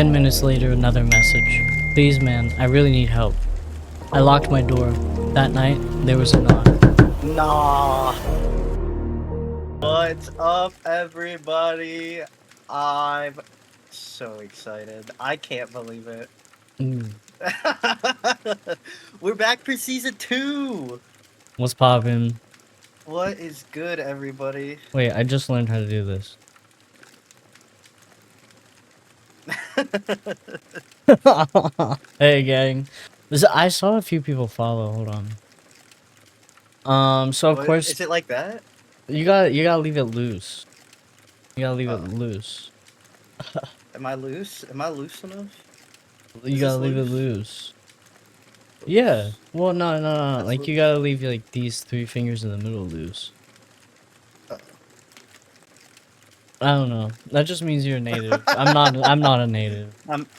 10 minutes later, another message. Please, man, I really need help. I locked my door. That night, there was a knock. Nah. What's up, everybody? I'm so excited. I can't believe it. Mm. We're back for season 2. What's poppin'? What is good, everybody? Wait, I just learned how to do this. Hey, gang. I saw a few people follow. Hold on. So of What course is it like that? you gotta leave it loose. You gotta leave it Uh, loose. am I loose? Am I loose enough? You Is gotta this leave it loose? loose. Yeah. Loose. Well, no. That's Like you loose. gotta leave like these 3 fingers in the middle loose. Uh, I don't know. That just means you're a native. I'm not. I'm not a native.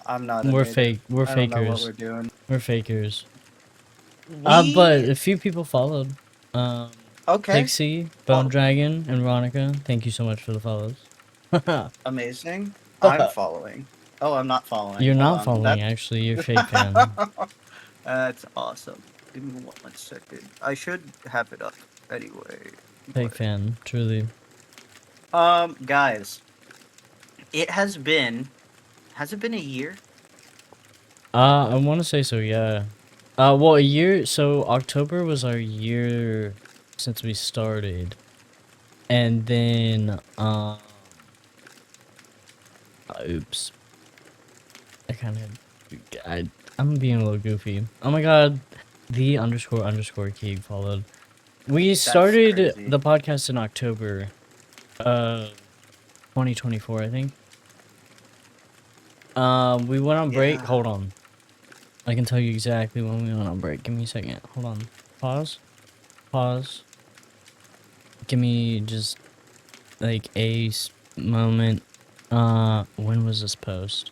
I'm not a We're native. fake. We're I don't know what fakers. we're doing. We're fakers. But We a few people followed. Um, okay. Pixie, Bone Well, Dragon, and Ronica. Thank you so much for the follows. amazing. I'm following. Oh, I'm not following. You're Hold not on. following, actually. You're a fake fan. That's awesome. Give me 1 second. I should have it up anyway. Fake But fan, truly. guys, it has it been a year? I want to say so, yeah. Well, a year. So October was our year since we started, and then oops, I kind of, I'm being a little goofy. Oh my god, the underscore key followed. We That's started crazy. the podcast in October, uh, 2024, I think. We went on break. Yeah. Hold on. I can tell you exactly when we went on break. Give me a second. Hold on. Pause. Pause. Give me just like moment. When was this post?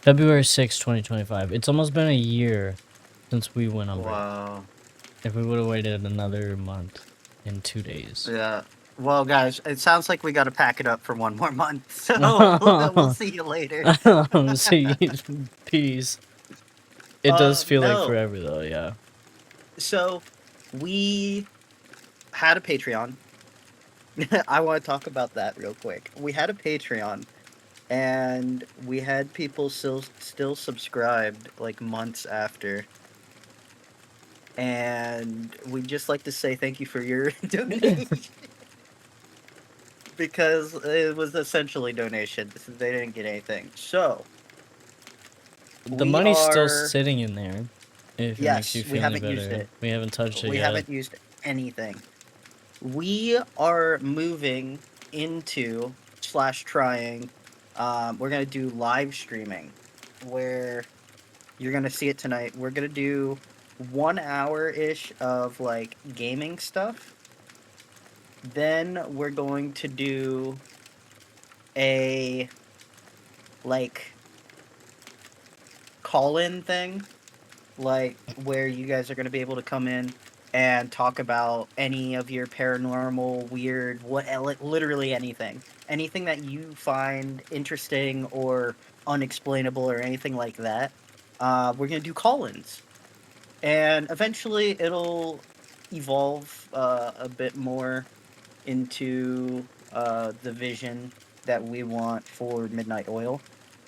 February 6th, 2025. It's almost been a year since we went on break. Wow. If we would have waited another month and 2 days. Yeah. Well, guys, it sounds like we got to pack it up for one more month. So we'll see you later. See, peace. It does feel like No. forever though, yeah. So we had a Patreon. I want to talk about that real quick. We had a Patreon, and we had people still subscribed like months after. And we'd just like to say thank you for your donation because it was essentially donation. They didn't get anything. So The we money's still are sitting in there, if it makes you yes, we feel any haven't used better. it. We haven't touched it We yet. haven't used anything. We are moving into slash trying. We're gonna do live streaming, where you're gonna see it tonight. We're gonna do 1 hour ish of like gaming stuff. Then we're going to do a like call in thing, like where you guys are gonna be able to come in and talk about any of your paranormal, weird, literally anything that you find interesting or unexplainable or anything like that. We're gonna do call-ins, and eventually it'll evolve a bit more into the vision that we want for Midnight Oil.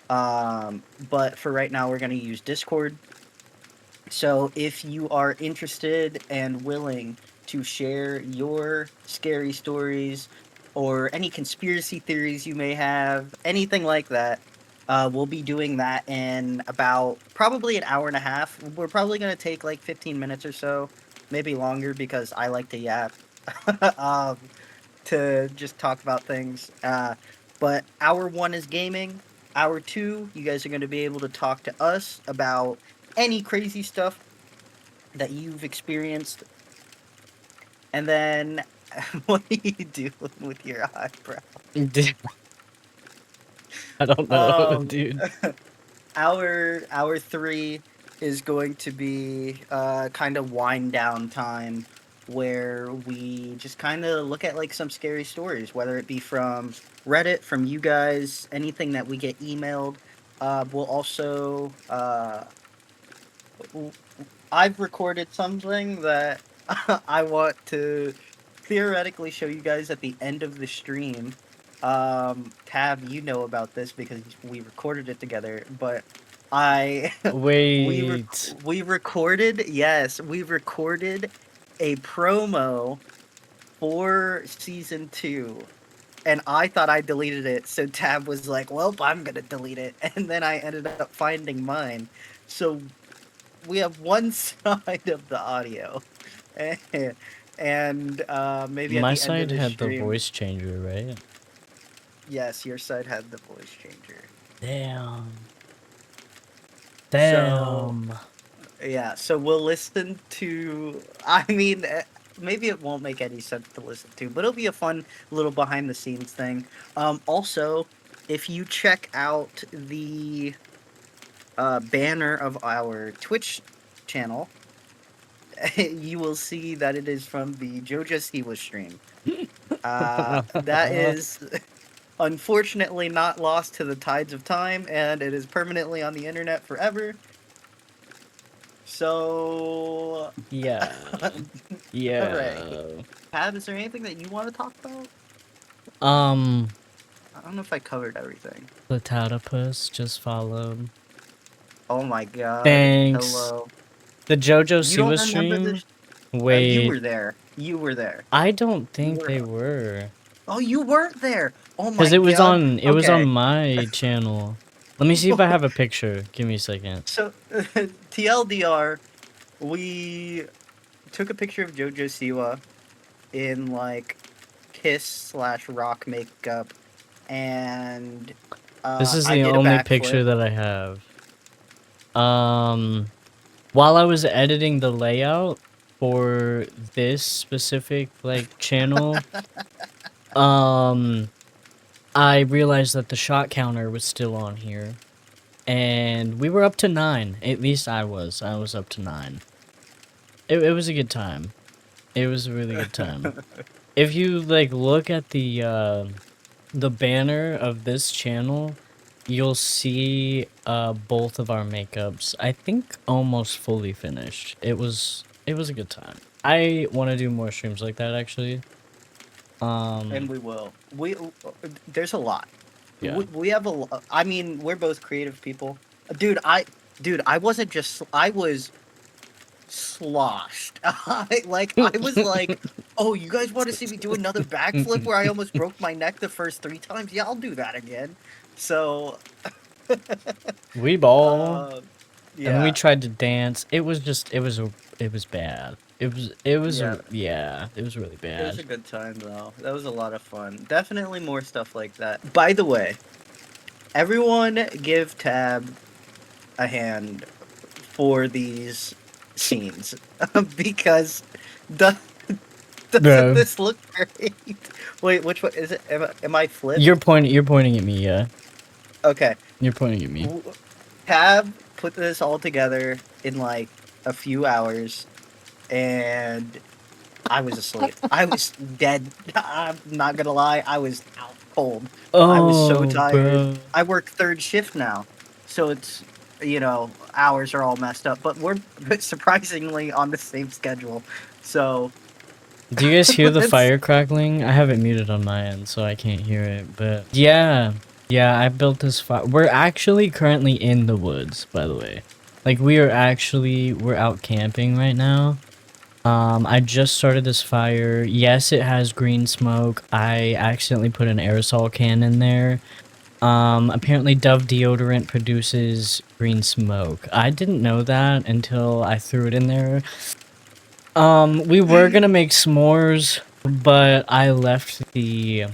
But for right now, we're going to use Discord. So if you are interested and willing to share your scary stories or any conspiracy theories you may have, anything like that, we'll be doing that in about probably an hour and a half. We're probably going to take like 15 minutes or so, maybe longer because I like to yap, um, to just talk about things. But hour one is gaming. Hour two, you guys are going to be able to talk to us about any crazy stuff that you've experienced. And then, what are you doing with your eyebrow? I don't know, Um, dude. our three is going to be kind of wind down time where we just kind of look at like some scary stories, whether it be from Reddit, from you guys, anything that we get emailed. We'll also w- I've recorded something that I want to theoretically show you guys at the end of the stream. Tab, you know about this because we recorded it together, but I Wait. we recorded, yes, we recorded a promo for season 2, and I thought I deleted it, so Tab was like, "Well, I'm gonna delete it," and then I ended up finding mine. So we have one side of the audio, and maybe at My the end of side the had the stream, voice changer, right? yes, your side had the voice changer. Damn. So Damn. yeah, so we'll listen to. I mean, maybe it won't make any sense to listen to, but it'll be a fun little behind the scenes thing. Also, if you check out the banner of our Twitch channel, you will see that it is from the JoJo Siwa stream. That is unfortunately not lost to the tides of time, and it is permanently on the internet forever. So, Yeah. all right. Yeah. Tab, is there anything that you want to talk about? Um, I don't know if I covered everything. the Platypus just followed. Oh my god. Thanks. Hello. The JoJo You don't Siwa remember stream? this? You Wait, were there. You were there. I don't You think were. they were. Oh, you weren't there. Oh Cause my god. it was on Okay. my channel. Let me see if I have a picture. Give me a second. So, TLDR, we took a picture of JoJo Siwa in like Kiss/rock makeup, and This is I the did a only backflip. picture that I have. While I was editing the layout for this specific like channel, um, I realized that the shot counter was still on here, and we were up to 9. At least I was. I was up to 9. It was a good time. It was a really good time. If you like look at the banner of this channel, you'll see both of our makeups. I think almost fully finished. It was a good time. I want to do more streams like that actually. And we will. We there's a lot. Yeah. We have a. I mean, we're both creative people, dude. I wasn't just. I was sloshed. I was like, oh, you guys want to see me do another backflip where I almost broke my neck the first 3 times? Yeah, I'll do that again. So, We ball. uh, And then we yeah, tried to dance. It was just it was bad. It was yeah. a yeah, it was really It was bad. a good time though. That was a lot of fun. Definitely more stuff like that. By the way, everyone give Tab a hand for these scenes because the doesn't Bro. this look great? Wait, which one is it? Am I flipped? You're pointing at me, yeah. Okay. You're pointing at me. Tab put this all together in like a few hours, and I was asleep. I was dead. I'm not gonna lie. I was out cold. I was so Oh, tired. bro. I work third shift now, so it's hours are all messed up. But we're surprisingly on the same schedule. So Do you guys hear the it's fire crackling? I have it muted on my end, so I can't hear it, but yeah. Yeah, I built this fire. We're actually currently in the woods, by the way. Like, we're out camping right now. I just started this fire. Yes, it has green smoke. I accidentally put an aerosol can in there. Apparently Dove deodorant produces green smoke. I didn't know that until I threw it in there. We were gonna make s'mores, but I left the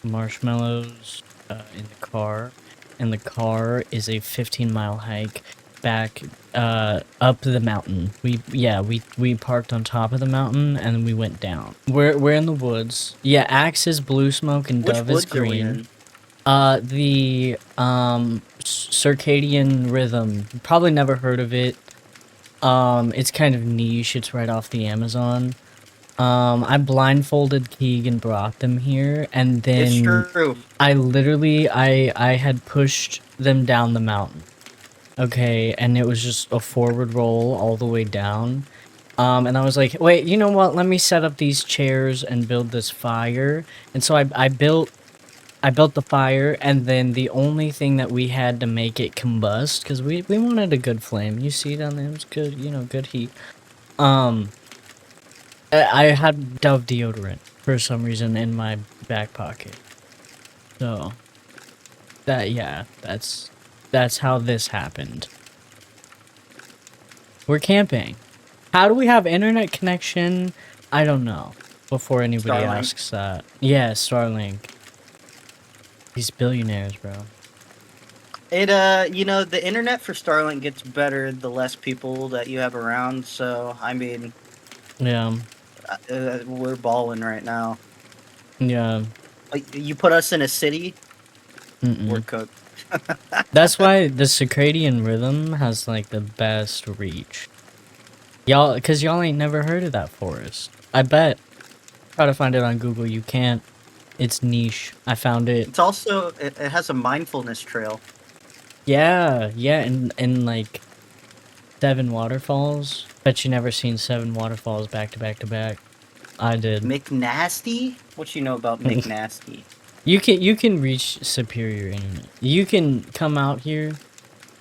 marshmallows in the car, and the car is a 15-mile hike back up the mountain. We parked on top of the mountain and we went down. We're in the woods. Yeah, Axe is blue smoke and which Dove is woods are we green. in? The circadian rhythm. Probably never heard of it. It's kind of niche. It's right off the Amazon. I blindfolded Keegan, brought them here, and It's then true. I literally I had pushed them down the mountain. Okay, and it was just a forward roll all the way down. And I was like, wait, you know what? Let me set up these chairs and build this fire. And so I built the fire, and then the only thing that we had to make it combust, because we wanted a good flame. You see down there, it was good, you know, good heat. Um, I had Dove deodorant for some reason in my back pocket. So yeah, that's how this happened. We're camping. How do we have internet connection? I don't know. Before anybody Starlink. asks that. Yeah, Starlink. These billionaires, bro. It you know, the internet for Starlink gets better the less people that you have around. So I mean, Yeah. we're balling right now. Yeah. Like, you put us in a city, we're Mm-mm. cooked. That's why the circadian rhythm has like the best reach. Y'all, cause y'all ain't never heard of that forest. I bet. Try to find it on Google. You can't. It's niche. I found it. It's also it has a mindfulness trail. Yeah, yeah, and like 7 waterfalls. Bet you never seen 7 waterfalls back to back to back. I did. McNasty? What you know about McNasty? You can reach superior internet. You can come out here.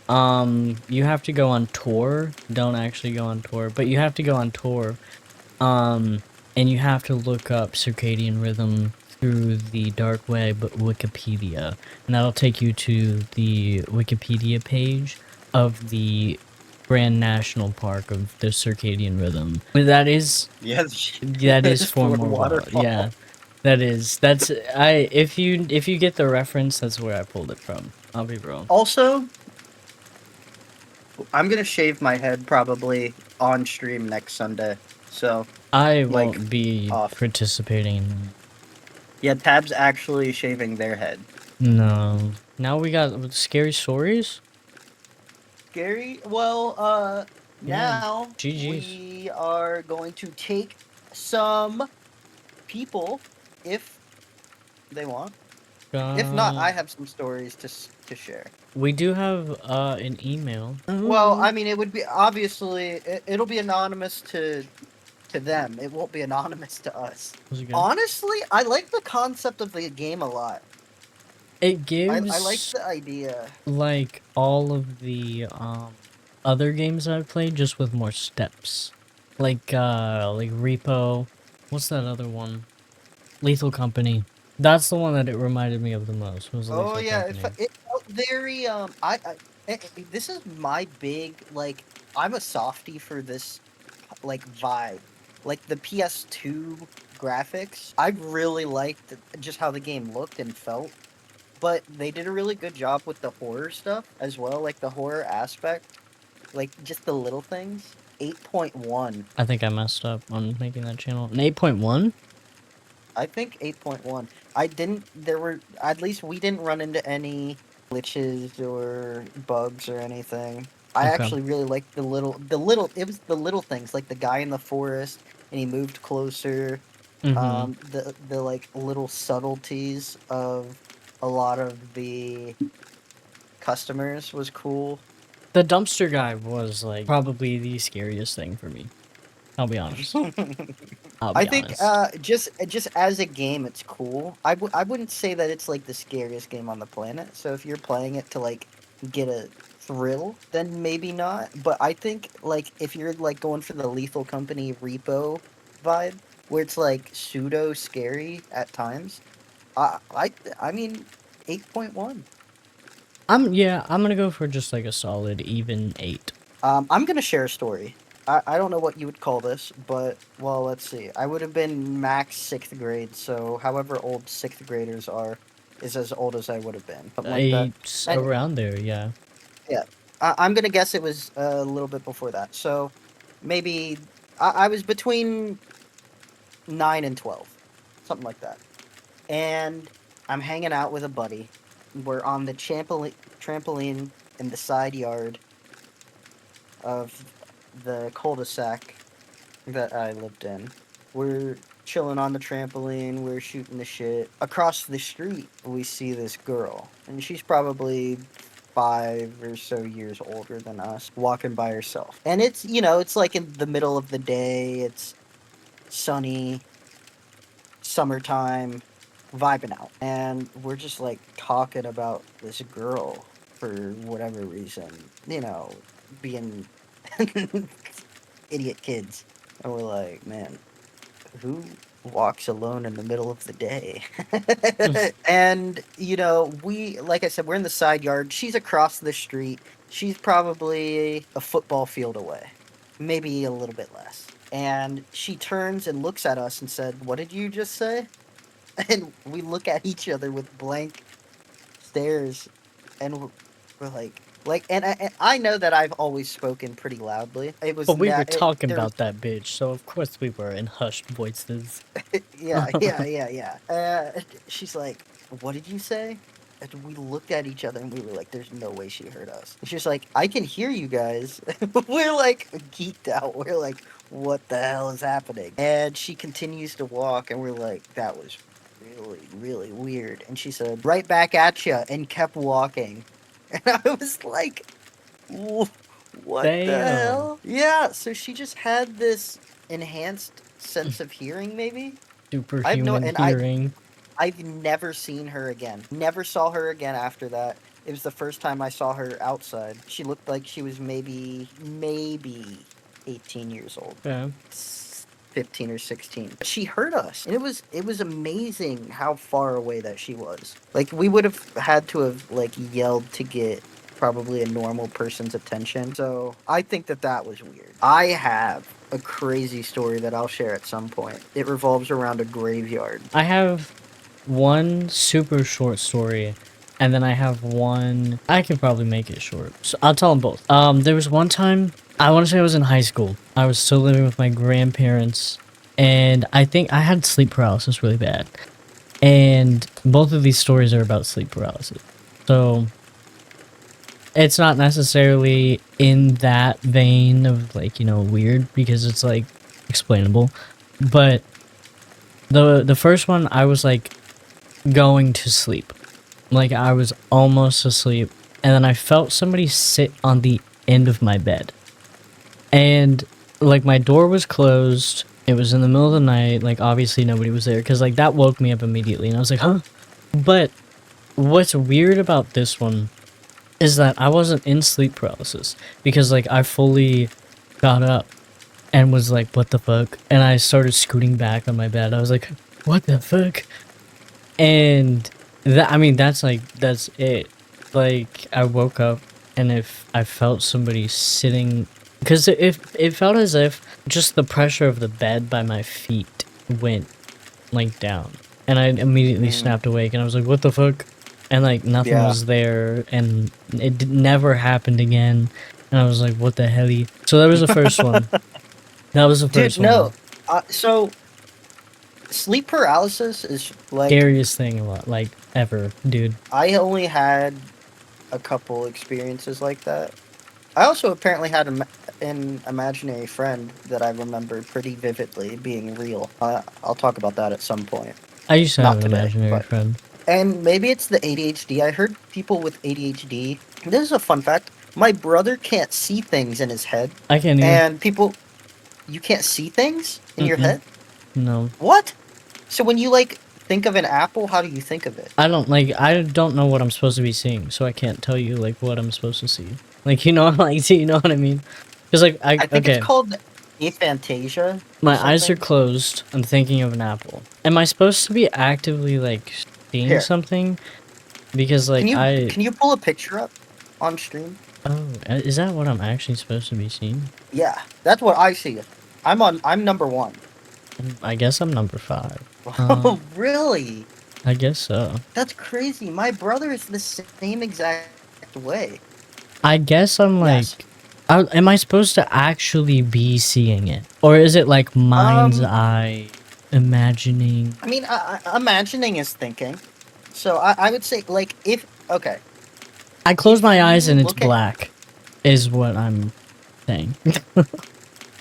You have to go on tour. Don't actually go on tour, but you have to go on tour. Um, and you have to look up circadian rhythm through the dark web Wikipedia, and that'll take you to the Wikipedia page of the Grand National Park of the circadian rhythm. But Yes, that is there's for four more waterfall. yeah. That's I if you get the reference, that's where I pulled it from. I'll be real. Also, I'm gonna shave my head probably on stream next Sunday. So I like won't be off. participating in that. Yeah, Tab's actually shaving their head. No. Now we got scary stories? Gary, well, Yeah. now GG's. we are going to take some people if they want. If not, Uh, I have some stories to share. we do have an email. Well, Oh, I mean, it would be obviously it'll be anonymous to them. It won't be anonymous to us. was it good? Honestly, I like the concept of the game a lot. It I like gives the idea. like all of the other games I've played just with more steps. Like Repo. What's that other one? Lethal Company. That's the one that it reminded me of the most. Was Oh Lethal yeah, Company. it felt very this is my big like I'm a softie for this like vibe. Like the PS2 graphics, I really liked just how the game looked and felt, but they did a really good job with the horror stuff as well, like the horror aspect, like just the little things. 8.1. I think I messed up on making that channel. An 8.1? I think 8.1. I didn't there were at least we didn't run into any glitches or bugs or anything. I Okay. actually really liked the little it was the little things like the guy in the forest and he moved closer. Mm-hmm. The like little subtleties of a lot of the customers was cool. The dumpster guy was like probably the scariest thing for me. I'll be honest. I'll I be think honest. just as a game it's cool. I wouldn't say that it's like the scariest game on the planet. So if you're playing it to like get a thrill, then maybe not. But I think like if you're like going for the Lethal Company repo vibe where it's like pseudo scary at times, I I I mean 8.1. I'm gonna go for just like a solid even 8. I'm gonna share a story. I don't know what you would call this, but well, let's see. I would have been max sixth grade, so however old sixth graders are, is as old as I would have been, something like that. 8 And around there, yeah. yeah, I'm gonna guess it was a little bit before that. So maybe I was between 9 and 12, something like that. And I'm hanging out with a buddy. We're on the trampoline in the side yard of the cul-de-sac that I lived in. We're chilling on the trampoline, we're shooting the shit. Across the street, we see this girl, and she's probably 5 or so years older than us, walking by herself. And it's, it's like in the middle of the day, it's sunny, summertime, vibing out. And we're just like talking about this girl for whatever reason, being idiot kids. And we're like, man, who walks alone in the middle of the day? And, like I said, we're in the side yard. She's across the street. She's probably a football field away, maybe a little bit less. And she turns and looks at us and said, "What did you just say?" And we look at each other with blank stares, and we're and I know that I've always spoken pretty loudly. It was But we were not it, talking there was about that bitch, so of course we were in hushed voices. yeah. She's like, "What did you say?" And we looked at each other and we were like, "There's no way she heard us." And she's like, "I can hear you guys." We're like geeked out. We're like, "What the hell is happening?" And she continues to walk, and we're like, "That was really, really weird." And she said, "Right back at you," and kept walking. And I was like, what the Damn. hell? Yeah, so she just had this enhanced sense of hearing, maybe? I've no, Superhuman and hearing. I've never seen her again. Never saw her again after that. It was the first time I saw her outside. She looked like she was maybe 18 years old. Yeah. 15 or 16. She heard us. And it was amazing how far away that she was. Like we would have had to have like yelled to get probably a normal person's attention. So, I think that was weird. I have a crazy story that I'll share at some point. It revolves around a graveyard. I have one super short story, and then I have one. I could probably make it short. So I'll tell them both. There was one time, I want to say I was in high school. I was still living with my grandparents, and I think I had sleep paralysis really bad. And both of these stories are about sleep paralysis. So it's not necessarily in that vein of like, weird, because it's like explainable. But the first one, I was like going to sleep. Like I was almost asleep, and then I felt somebody sit on the end of my bed. And like my door was closed. It was in the middle of the night. Like obviously nobody was there, because like that woke me up immediately, and I was like, huh? But what's weird about this one is that I wasn't in sleep paralysis, because like I fully got up and was like, what the fuck? And I started scooting back on my bed. I was like, what the fuck? And that's it. Like I woke up, and if I felt somebody sitting, because it felt as if just the pressure of the bed by my feet went like down, and I immediately snapped awake, and I was like, what the fuck? And like nothing Yeah. was there, and it never happened again, and I was like, what the hell? So that was the first one. That was the first Dude, one. no. So sleep paralysis is like Scariest thing like ever, dude. I only had a couple experiences like that. I also apparently had an imaginary friend that I remember pretty vividly being real. I'll talk about that at some point. I used to have Not an today, imaginary but friend. and maybe it's the ADHD. I heard people with ADHD. This is a fun fact. My brother can't see things in his head, I can't even. and you can't see things in your head? No. What? So when you like think of an apple, how do you think of it? I don't know what I'm supposed to be seeing, so I can't tell you like what I'm supposed to see. Like you know what I mean? Because like I think it's called aphantasia. My eyes are closed. I'm thinking of an apple. Am I supposed to be actively like seeing Here. something? Because like Can you pull a picture up on stream? Oh, is that what I'm actually supposed to be seeing? Yeah, that's what I see. I'm number 1. I guess I'm number 5. Oh, really? I guess so. That's crazy. My brother is the same exact way. I guess I'm Yes. like, am I supposed to actually be seeing it? Or is it like mind's eye imagining? I mean, imagining is thinking. So I would say, like, okay. I close my eyes and it's look at- black, is what I'm saying.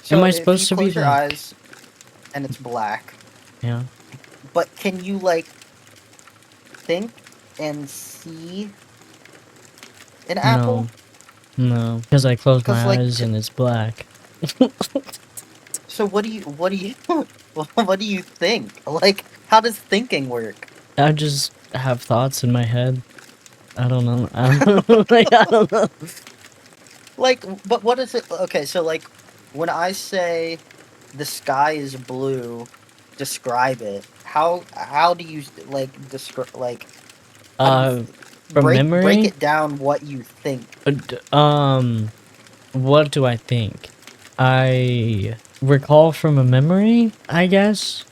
So Am I if supposed you to be close your like... eyes and it's black. Yeah. But can you like think and see an apple? No. No. Because I close Because my like, eyes and it's black. so what do you, what do you think? Like, how does thinking work? I just have thoughts in my head. I don't know. I don't know. Like, I don't know. Like, but what is it? Okay, so like, when I say the sky is blue, describe it. How do you like describe like how do you Uh, from break memory, it down what you think? what do I think? I recall from a memory, I guess.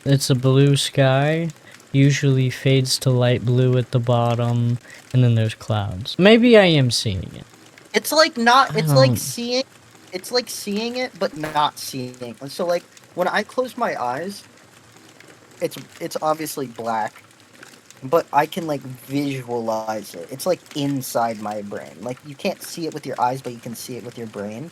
It's a blue sky, usually fades to light blue at the bottom, and then there's clouds. Maybe I am seeing it. It's like not I don't. it's like seeing it but not seeing. And so like when I close my eyes, it's obviously black, but I can like visualize it. It's like inside my brain. Like you can't see it with your eyes, but you can see it with your brain.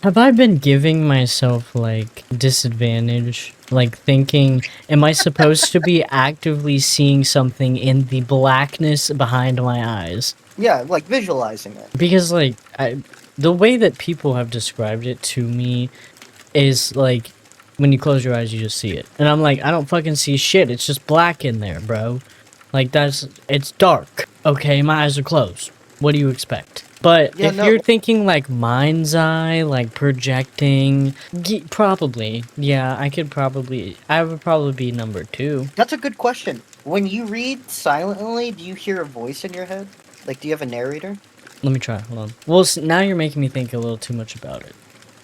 Have I been giving myself like disadvantage? Like thinking, am I supposed to be actively seeing something in the blackness behind my eyes? Yeah, like visualizing it. Because like the way that people have described it to me is like when you close your eyes you just see it. And I'm like, I don't fucking see shit. It's just black in there, bro. Like it's dark. Okay, my eyes are closed. What do you expect? But Yeah, if you're no, thinking like mind's eye, like projecting, probably. Yeah, I would probably be number 2. that's a good question. When you read silently, do you hear a voice in your head? Like, do you have a narrator? Let me try. Hold on. Well, now you're making me think a little too much about it.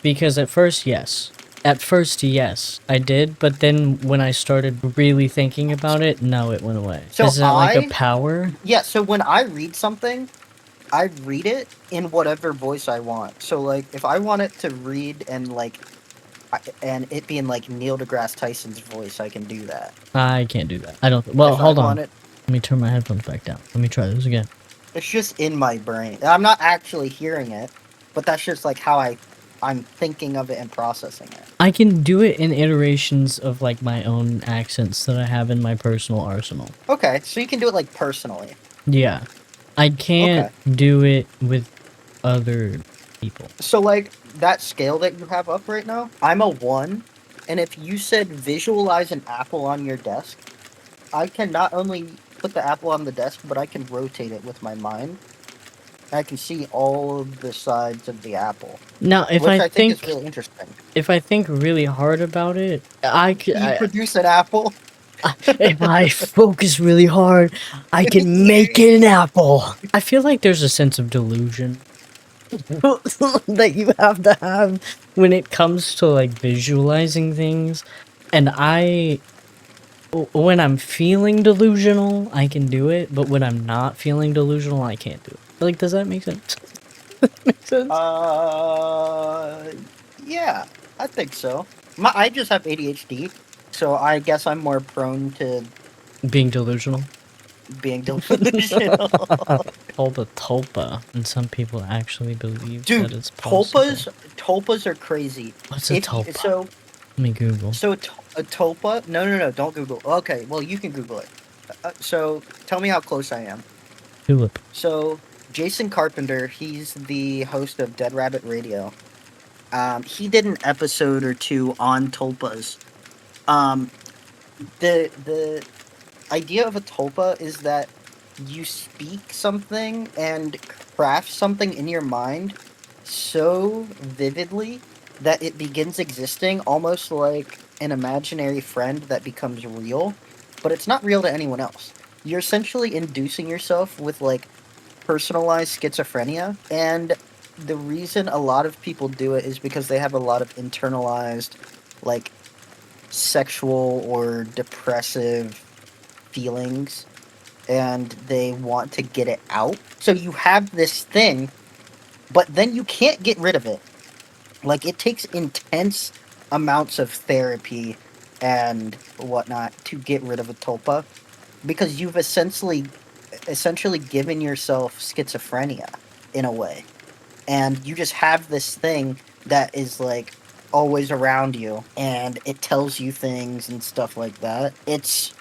Because at first, yes. At first, yes, I did. But then when I started really thinking about it, no, it went away. So Is that like a power? yeah, so when I read something, I read it in whatever voice I want. So like, if I want it to read and like, and it being like Neil deGrasse Tyson's voice, I can do that. I can't do that. I don't. Well, If I hold on. want it, Let me turn my headphones back down. Let me try this again. it's just in my brain. I'm not actually hearing it, but that's just like how I'm thinking of it and processing it. I can do it in iterations of like my own accents that I have in my personal arsenal. Okay, so you can do it like personally. Yeah. I can't Okay. do it with other people. So like that scale that you have up right now, I'm a 1, and if you said visualize an apple on your desk, I can not only put the apple on the desk, but I can rotate it with my mind. I can see all of the sides of the apple, Now, which I think is really interesting. if I think really hard about it, You produce an apple. if I focus really hard, I can make it an apple. I feel like there's a sense of delusion that you have when it comes to like visualizing things. And when I'm feeling delusional, I can do it, but when I'm not feeling delusional, I can't do it. Like, does that make sense? Make sense? Uh, yeah, I think so. I just have ADHD, so I guess I'm more prone to Being delusional. being delusional. Called a tulpa, and some people actually believe that Dude, it's possible. tulpas are crazy. What's a If you, tulpa? so Let me Google. so a tulpa? No, don't Google. Okay, well you can Google it. So tell me how close I am. Tulip. So Jason Carpenter, he's the host of Dead Rabbit Radio. He did an episode or two on tulpas. Um, the idea of a tulpa is that you speak something and craft something in your mind so vividly that it begins existing almost like an imaginary friend that becomes real, but it's not real to anyone else. You're essentially inducing yourself with like personalized schizophrenia, and the reason a lot of people do it is because they have a lot of internalized like sexual or depressive feelings and they want to get it out. So you have this thing, but then you can't get rid of it. Like it takes intense amounts of therapy and whatnot to get rid of a tulpa because you've essentially given yourself schizophrenia in a way. And you just have this thing that is like always around you, and it tells you things and stuff like that. It's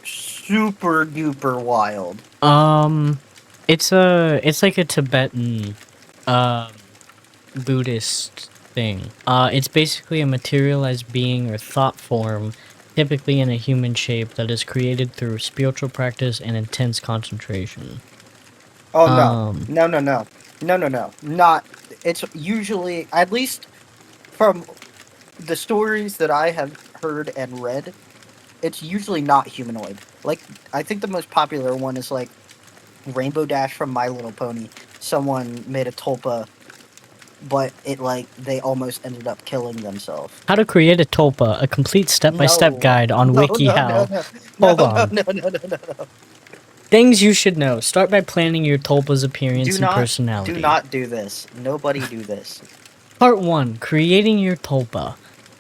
super duper wild. It's like a Tibetan, um, Buddhist thing. It's basically a materialized being or thought form, typically in a human shape, that is created through spiritual practice and intense concentration. Oh no, Um, no, no, no, no, no, no, not. It's usually, at least from the stories that I have heard and read, it's usually not humanoid. Like, I think the most popular one is like Rainbow Dash from My Little Pony. Someone made a tulpa, but it like they almost ended up killing themselves. how to create a tulpa, a complete step-by-step No, guide on no, no, no, WikiHow. no, no, Hold no, on. no, no, no, no, no. Things you should know. Start by planning your tulpa's Do appearance and not, do personality. not do this. Nobody do this. Part 1. Creating your tulpa.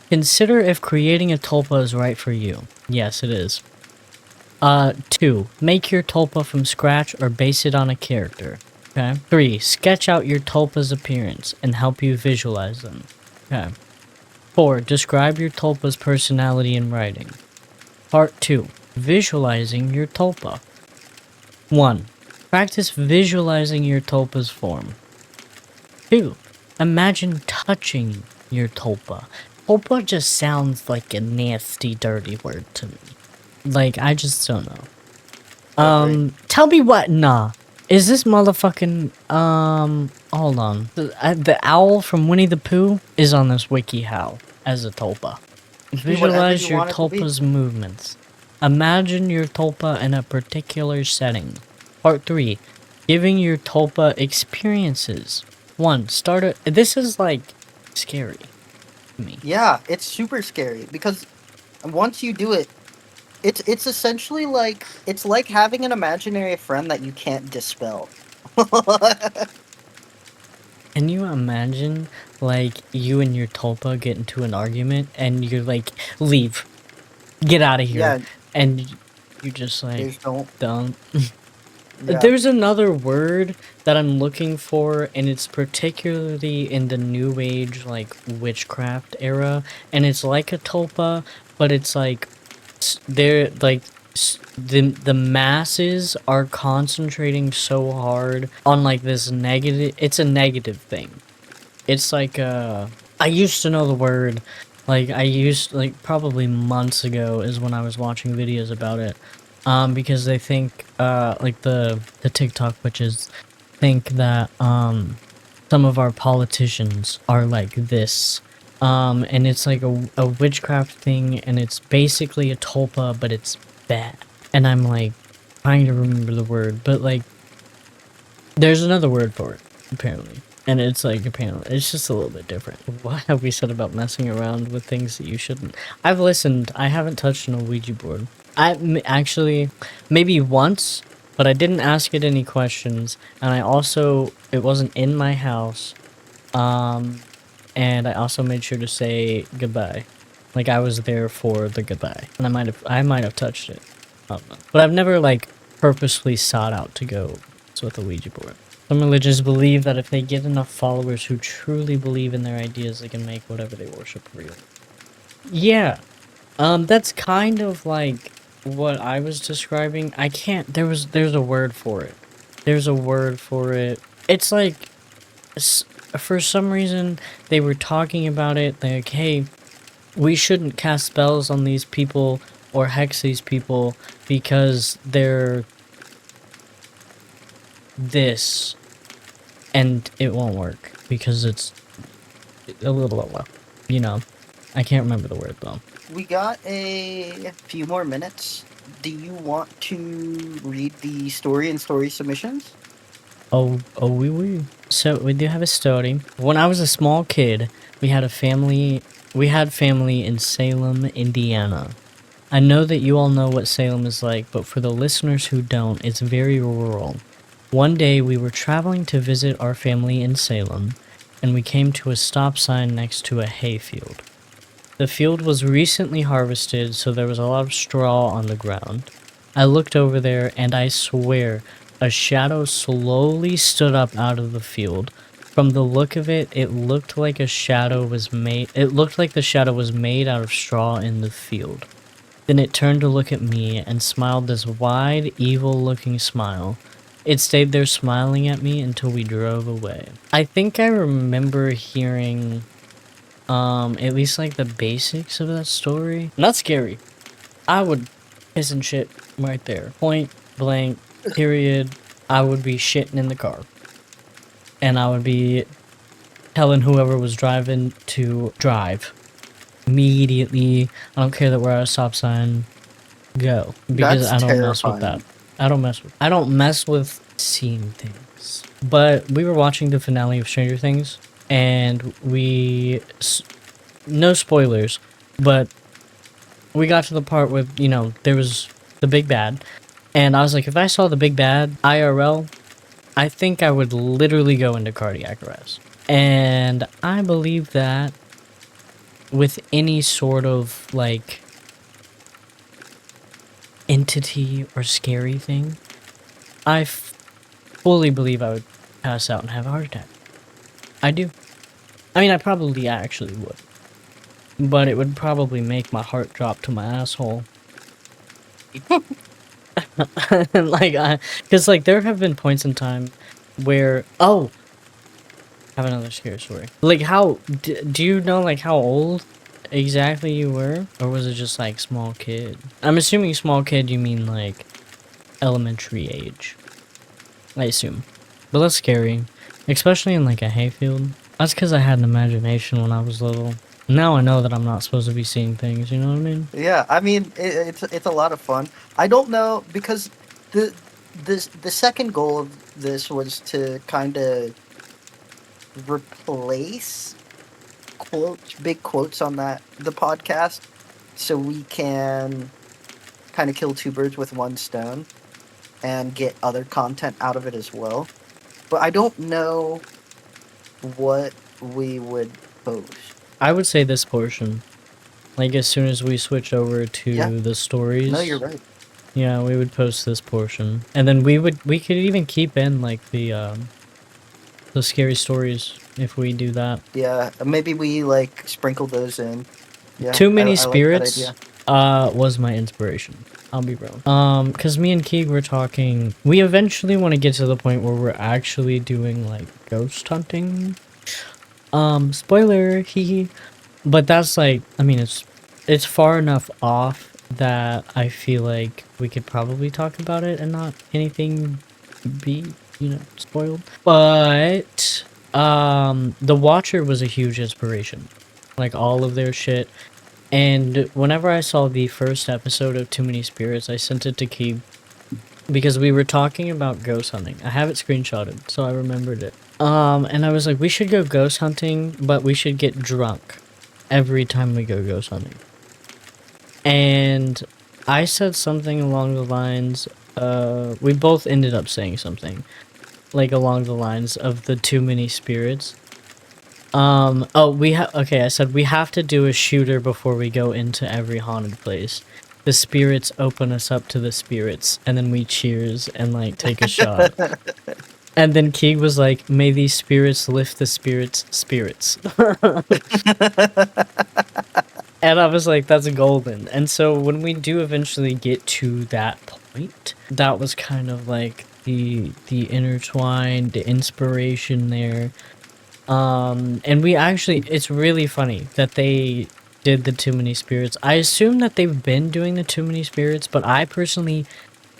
Consider if creating a tulpa is right for you. Yes, it is. 2. Make your tulpa from scratch or base it on a character. Okay. 3. Sketch out your tulpa's appearance and help you visualize them. Okay. 4. Describe your tulpa's personality in writing. Part 2. Visualizing your tulpa. 1. Practice visualizing your tulpa's form. 2. Imagine touching your tulpa. Tulpa just sounds like a nasty, dirty word to me. Like, I just don't know. Tell me what, nah. Is this motherfucking, hold on. The owl from Winnie the Pooh is on this WikiHow as a tulpa. Whatever Visualize you your want it to be. tulpa's movements. Imagine your tulpa in a particular setting. Part 3. Giving your tulpa experiences. 1. This is, like, scary to me. Yeah, it's super scary because once you do it, it's essentially like it's like having an imaginary friend that you can't dispel. Can you imagine, like, you and your tulpa get into an argument and you're like, leave, get out of here, Yeah, and you just they like, just don't. don't. Yeah. There's another word that I'm looking for, and it's particularly in the New Age, like, witchcraft era, and it's like a tulpa, but it's like, they're like, the masses are concentrating so hard on, like, this negative, it's a negative thing. It's like, I used to know the word, like, like, probably months ago is when I was watching videos about it. Because they think, like, the TikTok witches think that, some of our politicians are like this. And it's like a witchcraft thing, and it's basically a tulpa, but it's bad. And I'm, like, trying to remember the word, but, like, there's another word for it, apparently. And it's like, apparently, it's just a little bit different. What have we said about messing around with things that you shouldn't? I've listened. I haven't touched an Ouija board. Actually, maybe once, but I didn't ask it any questions. And I also, it wasn't in my house. And I also made sure to say goodbye. Like, I was there for the goodbye. And I might have touched it. I don't know. But I've never, like, purposely sought out to go with a Ouija board. Some religions believe that if they get enough followers who truly believe in their ideas, they can make whatever they worship real. Yeah. That's kind of like what I was describing. I can't, there's a word for it. There's a word for it. It's like, for some reason, they were talking about it, like, hey, we shouldn't cast spells on these people or hex these people because they're this, and it won't work because it's a little, you know, I can't remember the word though. We got a few more minutes. Do you want to read the story and story submissions? Oh, we. So we do have a story. When I was a small kid, we had family in Salem, Indiana. I know that you all know what Salem is like, but for the listeners who don't, it's very rural. One day we were traveling to visit our family in Salem, and we came to a stop sign next to a hayfield. The field was recently harvested, so there was a lot of straw on the ground. I looked over there, and I swear, a shadow slowly stood up out of the field, from the look of it, it looked like a shadow was made. It looked like the shadow was made out of straw in the field. Then it turned to look at me and smiled this wide, evil-looking smile. It stayed there smiling at me until we drove away. I think I remember hearing, at least like the basics of that story. Not scary. I would piss and shit right there. Point blank, period. I would be shitting in the car. And I would be telling whoever was driving to drive. Immediately. I don't care that we're at a stop sign. Go. Because That's I don't mess with that. terrifying. I don't mess with seeing things. But we were watching the finale of Stranger Things, and no spoilers, but we got to the part where, you know, there was the big bad, and I was like, if I saw the big bad IRL, I think I would literally go into cardiac arrest. And I believe that with any sort of, like, entity or scary thing, I fully believe I would pass out and have a heart attack. I do. I mean, I probably actually would. But it would probably make my heart drop to my asshole. Because, like, there have been points in time where, oh, I have another scary story. Like, do you know, like, how old exactly you were? Or was it just, like, small kid? I'm assuming small kid, you mean, like, elementary age. I assume. But that's scary. Especially in, like, a hayfield. That's because I had an imagination when I was little. Now I know that I'm not supposed to be seeing things, you know what I mean? Yeah, I mean it's a lot of fun. I don't know because the the second goal of this was to kind of replace big quotes on the podcast, so we can kind of kill two birds with one stone and get other content out of it as well. But I don't know what we would post. I would say this portion. Like, as soon as we switch over to Yeah. the stories. No, you're right. Yeah, we would post this portion. And then we could even keep in, like, the scary stories if we do that. Yeah, maybe we like sprinkle those in. Yeah, Too Many I like that Spirits idea. was my inspiration. I'll be real. Cause me and Keeg were talking. We eventually want to get to the point where we're actually doing, like, ghost hunting. Spoiler, hee. But that's, like, I mean, it's far enough off that I feel like we could probably talk about it and not anything be, you know, spoiled. But The Watcher was a huge inspiration. Like, all of their shit. And whenever I saw the first episode of Too Many Spirits, I sent it to Keeb because we were talking about ghost hunting. I have it screenshotted, so I remembered it. And I was like, we should go ghost hunting, but we should get drunk every time we go ghost hunting. And I said something along the lines, we both ended up saying something, like, along the lines of the Too Many Spirits. Okay, I said we have to do a shooter before we go into every haunted place. The spirits open us up to the spirits, and then we cheers and, like, take a shot. And then Keeg was like, may these spirits lift the spirits. And I was like, that's golden. And so when we do eventually get to that point, that was kind of like the intertwined inspiration there. And we actually, it's really funny that they did the Too Many Spirits. I assume that they've been doing the Too Many Spirits, but I personally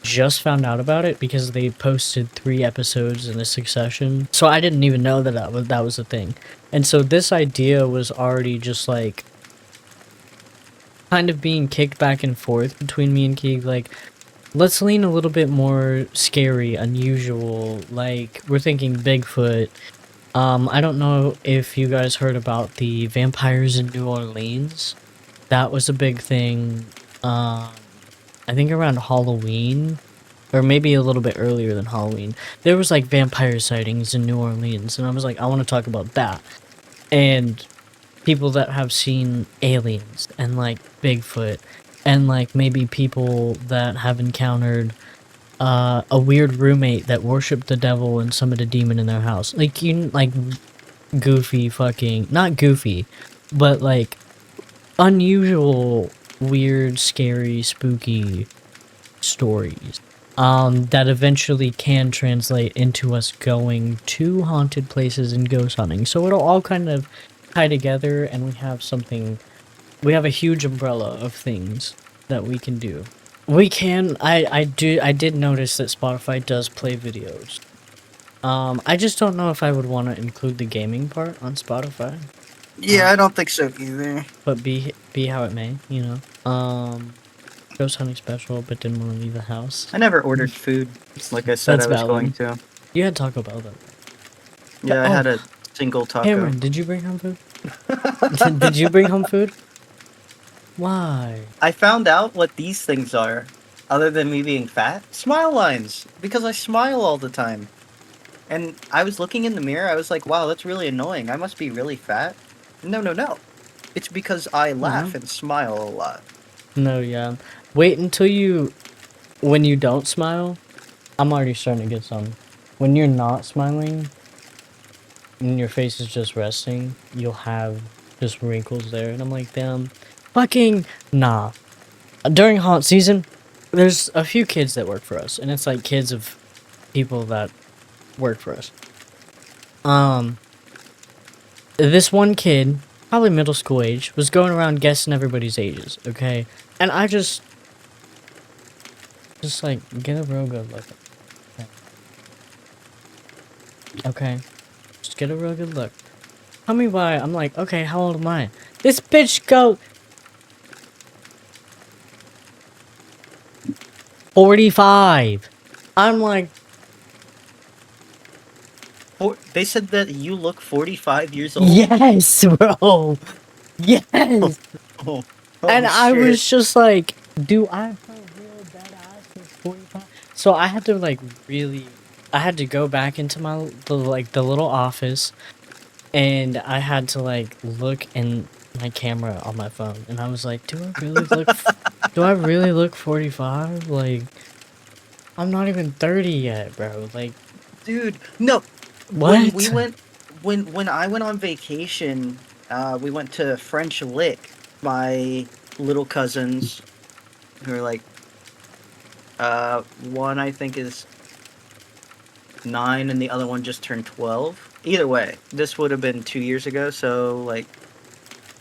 just found out about it because they posted 3 episodes in a succession. So I didn't even know that that was a thing. And so this idea was already just, like, kind of being kicked back and forth between me and Keeg. Like, let's lean a little bit more scary, unusual. Like, we're thinking Bigfoot. I don't know if you guys heard about the vampires in New Orleans. That was a big thing. I think around Halloween, or maybe a little bit earlier than Halloween. There was, like, vampire sightings in New Orleans, and I was like, I want to talk about that. And people that have seen aliens and, like, Bigfoot, and, like, maybe people that have encountered a weird roommate that worshipped the devil and summoned a demon in their house. Like, goofy fucking, not goofy, but like unusual, weird, scary, spooky stories. That eventually can translate into us going to haunted places and ghost hunting. So it'll all kind of tie together, and we have a huge umbrella of things that we can do. We can, I did notice that Spotify does play videos. I just don't know if I would want to include the gaming part on Spotify. Yeah, I don't think so either. But be how it may, you know. Ghost hunting special, but didn't want to leave the house. I never ordered food, like I said That's I was going valid. to. You had Taco Bell though. Yeah, I Oh, had a single taco. Cameron, did you bring home food? Did you bring home food? Why? I found out what these things are, other than me being fat. Smile lines, because I smile all the time. And I was looking in the mirror, I was like, wow, that's really annoying. I must be really fat. No, no, no. It's because I laugh and smile a lot. No, yeah. Wait until when you don't smile, I'm already starting to get some. When you're not smiling, and your face is just resting, you'll have just wrinkles there, and I'm like, damn, fucking nah. During haunt season, there's a few kids that work for us, and it's like kids of people that work for us. This one kid, probably middle school age, was going around guessing everybody's ages, okay? And I just like, get a real good look. Okay. Just get a real good look. Tell me why. I'm like, okay, how old am I? This bitch go 45. I'm like, They said that you look 45 years old? yes, bro. Yes. Oh, And I shit. was just like, do I have real dead ass for 45? So I had to I had to go back into the little office, and I had to like look in my camera on my phone, and I was like, do I really look 45? Like, I'm not even 30 yet, bro. Like, Dude, no. what? When I went on vacation, we went to French Lick. My little cousins, who are like, one I think is 9 and the other one just turned 12. Either way, this would have been 2 years ago, so like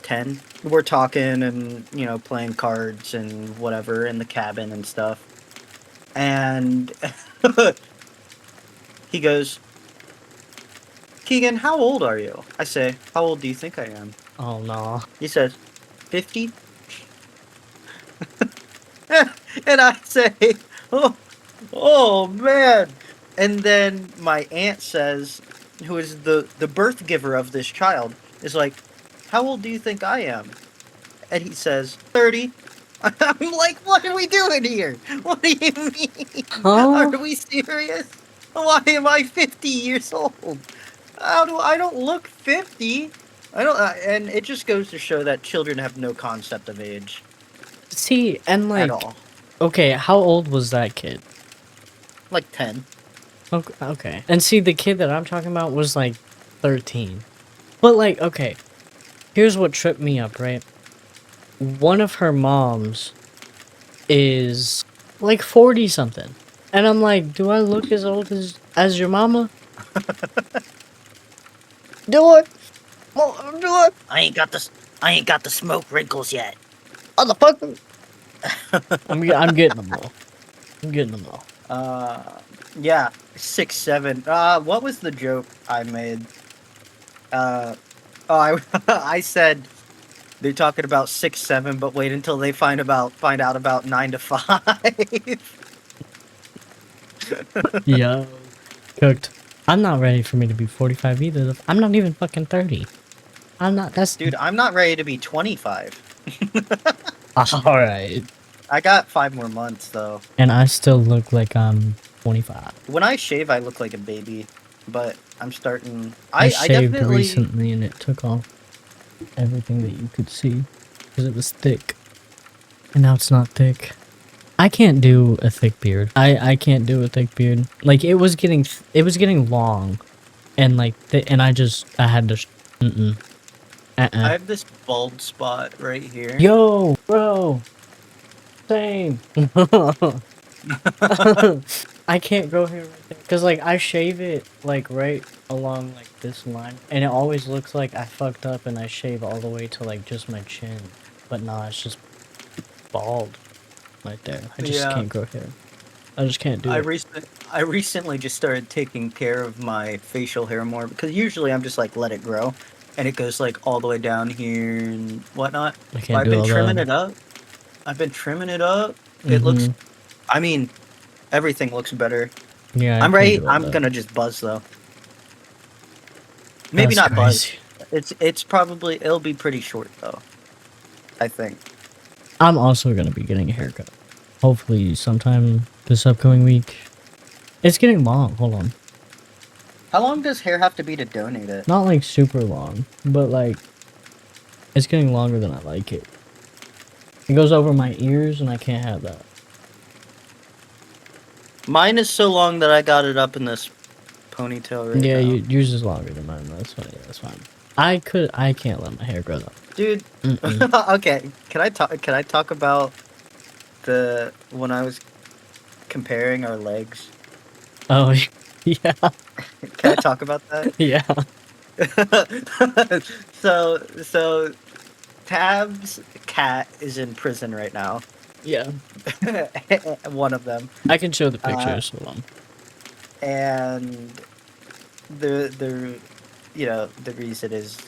10. We're talking and, you know, playing cards and whatever in the cabin and stuff. And he goes, Keegan, how old are you? I say, how old do you think I am? Oh, no. He says, 50? And I say, oh man. And then my aunt says, who is the birth giver of this child, is like, how old do you think I am? And he says, 30. I'm like, what are we doing here? What do you mean? Huh? Are we serious? Why am I 50 years old? I don't look 50. I don't, and it just goes to show that children have no concept of age See, and like, at all. okay, how old was that kid? Like 10. Okay. And see, the kid that I'm talking about was like 13. But like, okay, here's what tripped me up, right? One of her moms is like 40 something. And I'm like, do I look as old as your mama? Do it. Do it. I ain't got the smoke wrinkles yet. Motherfucker. I'm getting them all. I'm getting them all. Yeah, 6, 7. What was the joke I made? I said they're talking about 6, 7, but wait until they find out about 9 to 5. Yo. Cooked. I'm not ready for me to be 45 either. I'm not even fucking 30. I'm not. That's Dude, I'm not ready to be 25. alright. I got 5 more months though. And I still look like I'm 25. When I shave, I look like a baby, but I'm starting. I I shaved definitely. recently and it took off everything that you could see because it was thick. And now it's not thick. I can't do a thick beard. I can't do a thick beard. Like it was getting long, and like and I had to. Mm-mm. I have this bald spot right here. Yo, bro. Same. I can't grow hair right there because like I shave it like right along like this line, and it always looks like I fucked up and I shave all the way to like just my chin, but nah, it's just bald right there. I just Yeah. can't grow hair. I just can't do it. I recently just started taking care of my facial hair more because usually I'm just like let it grow, and it goes like all the way down here and whatnot. I But can't I've do been all trimming that. it up. I've been trimming it up. It looks. I mean, everything looks better. Yeah, I I'm can't ready. do all I'm that. gonna just buzz though. Maybe That's not buzz. crazy. It's probably it'll be pretty short though. I think. I'm also gonna be getting a haircut. Hopefully sometime this upcoming week. It's getting long. Hold on. How long does hair have to be to donate it? Not like super long, but like it's getting longer than I like it. It goes over my ears, and I can't have that. Mine is so long that I got it up in this ponytail right Yeah, now. yours is longer than mine. That's fine. Yeah, that's fine. I can't let my hair grow though. Dude, okay. Can I talk about the when I was comparing our legs? Oh, yeah, Can I talk about that? yeah, So Tab's cat is in prison right now. yeah. One of them. I can show the pictures. Hold on. And the the reason is,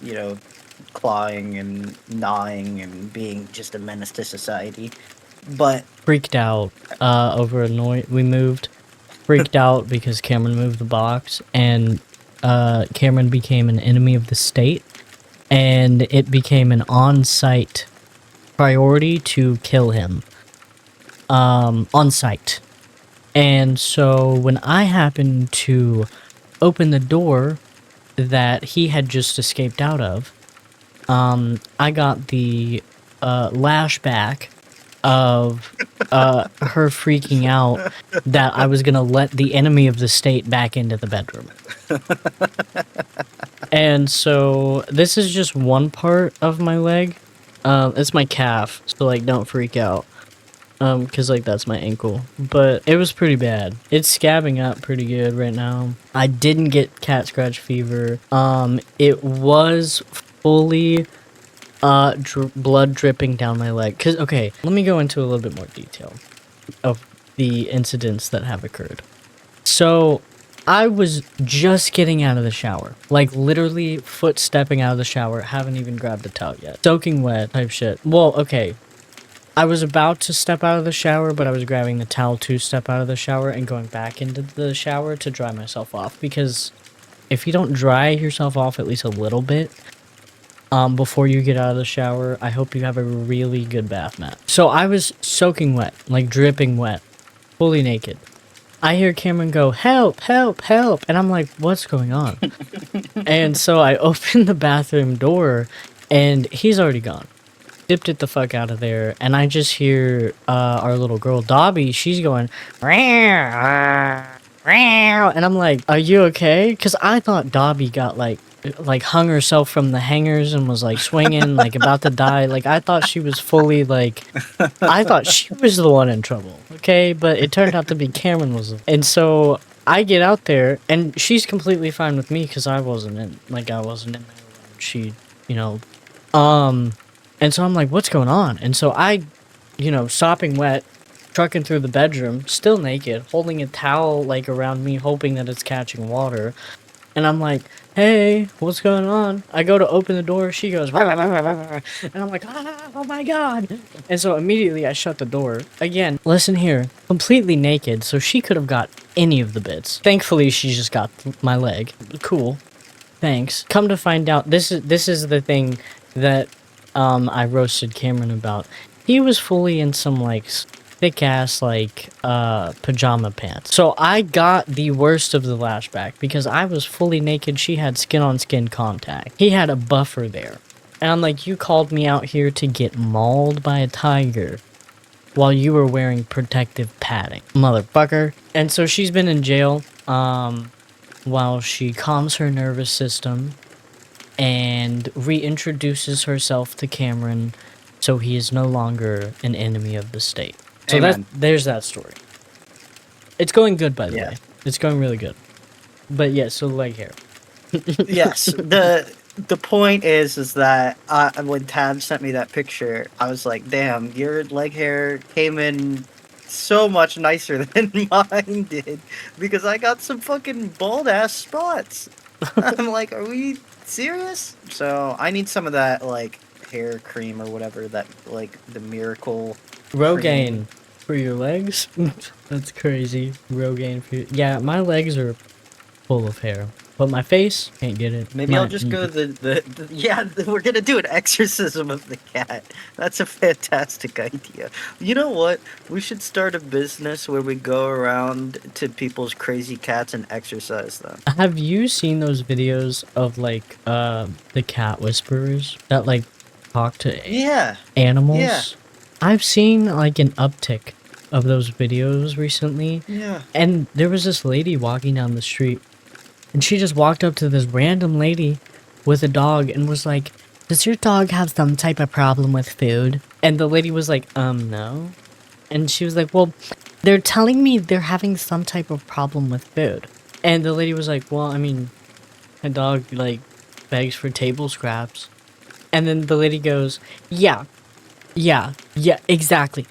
clawing and gnawing and being just a menace to society. But Freaked out over a noise. We moved. Freaked out because Cameron moved the box, and Cameron became an enemy of the state, and it became an on-site priority to kill him. On site. And so when I happened to open the door that he had just escaped out of, I got the lashback of her freaking out that I was gonna let the enemy of the state back into the bedroom. And so this is just one part of my leg. It's my calf, so like don't freak out. Cause like that's my ankle, but it was pretty bad. It's scabbing up pretty good right now. I didn't get cat scratch fever. It was fully blood dripping down my leg. Cause okay, let me go into a little bit more detail of the incidents that have occurred. So I was just getting out of the shower, like literally foot stepping out of the shower, haven't even grabbed the towel yet, soaking wet type shit. Well, okay, I was about to step out of the shower, but I was grabbing the towel to step out of the shower and going back into the shower to dry myself off, because if you don't dry yourself off at least a little bit before you get out of the shower, I hope you have a really good bath mat. So I was soaking wet, like dripping wet, fully naked. I hear Cameron go, "Help, help, help," and I'm like, what's going on? And so I open the bathroom door, and he's already gone. Dipped it the fuck out of there, and I just hear our little girl Dobby. She's going, "Meow, meow," and I'm like, "Are you okay?" Because I thought Dobby got like hung herself from the hangers and was like swinging, like about to die. Like I thought she was fully like, I thought she was the one in trouble. Okay, but it turned out to be Cameron was, and so I get out there, and she's completely fine with me because I wasn't in there when she, you know, and so I'm like, what's going on? And so I, sopping wet, trucking through the bedroom, still naked, holding a towel like around me, hoping that it's catching water. And I'm like, hey, what's going on? I go to open the door. She goes, "Rah, rah, rah, rah, rah," and I'm like, oh my God. And so immediately I shut the door. Again, listen here, completely naked, so she could have got any of the bits. Thankfully, she just got my leg. Cool. Thanks. Come to find out, this is the thing that I roasted Cameron about. He was fully in some like thick ass like pajama pants. So I got the worst of the lashback because I was fully naked. She had skin on skin contact. He had a buffer there. And I'm like, you called me out here to get mauled by a tiger. while you were wearing protective padding, motherfucker. And so she's been in jail while she calms her nervous system and reintroduces herself to Cameron, so he is no longer an enemy of the state. So Amen. there's that story. It's going good, by the Yeah. way. It's going really good. But yeah, so leg hair. Yes. The point is that when Tab sent me that picture, I was like, "Damn, your leg hair came in so much nicer than mine did," because I got some fucking bald ass spots. I'm like, "Are we serious?" So I need some of that like hair cream or whatever that like the miracle Rogaine for your legs? That's crazy. Rogaine for yeah, my legs are full of hair. But my face, can't get it. Maybe I'll just go yeah, we're gonna do an exorcism of the cat. That's a fantastic idea. You know what? We should start a business where we go around to people's crazy cats and exorcise them. Have you seen those videos of like the cat whisperers that like talk to Yeah. animals? Yeah. I've seen like an uptick of those videos recently. Yeah. And there was this lady walking down the street, and she just walked up to this random lady with a dog and was like, "Does your dog have some type of problem with food?" And the lady was like, no. And she was like, "Well, they're telling me they're having some type of problem with food." And the lady was like, "Well, I mean, my dog, like, begs for table scraps." And then the lady goes, "Yeah, yeah, exactly.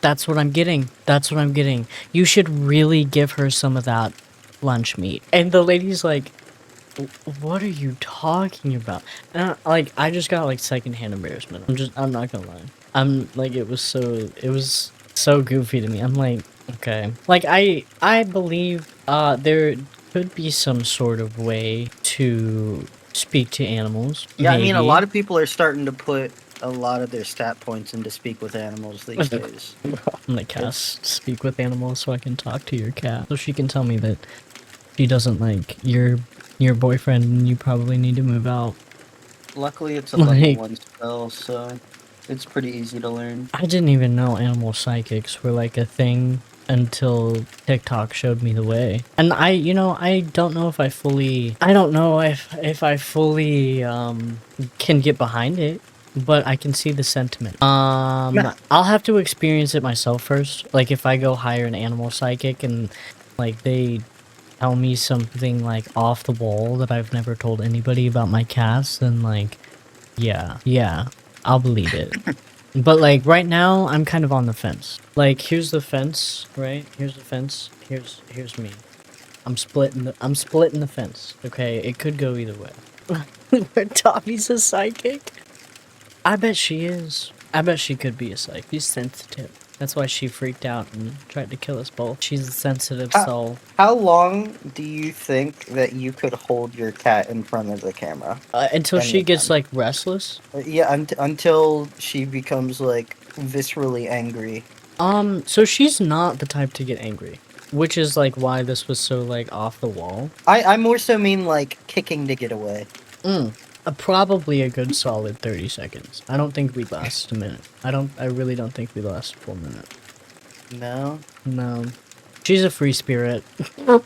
That's what I'm getting. That's what I'm getting. You should really give her some of that lunch meat." And the lady's like, "What are you talking about?" And like, I just got like secondhand embarrassment. I'm not gonna lie. I'm like, it was so goofy to me. I'm like, okay. Like, I believe, there could be some sort of way to speak to animals. Yeah, I mean, a maybe. lot of people are starting to put a lot of their stat points into speak with animals these days. I'm gonna cast speak with animals so I can talk to your cat, so she can tell me that she doesn't like your boyfriend and you probably need to move out. Luckily, it's a Like- level 1 spell, so it's pretty easy to learn. I didn't even know animal psychics were like a thing until TikTok showed me the way. And I don't know if I fully can get behind it, but I can see the sentiment. I'll have to experience it myself first. Like, if I go hire an animal psychic and like they tell me something like off the wall that I've never told anybody about my cats, then like, yeah, I'll believe it. But like right now, I'm kind of on the fence. Like, here's the fence, right? Here's the fence. Here's me. I'm splitting the fence. Okay, it could go either way. Where Tommy's a psychic? I bet she is. I bet she could be a psychic. She's sensitive. That's why she freaked out and tried to kill us both. She's a sensitive soul. How long do you think that you could hold your cat in front of the camera? Until she Any gets time. like restless. Yeah, until she becomes like viscerally angry. So she's not the type to get angry, which is like why this was so like off the wall. I more so mean like kicking to get away. Probably a good solid 30 seconds. I don't think we'd last a minute. I really don't think we'd last a full minute. No. No. She's a free spirit. Do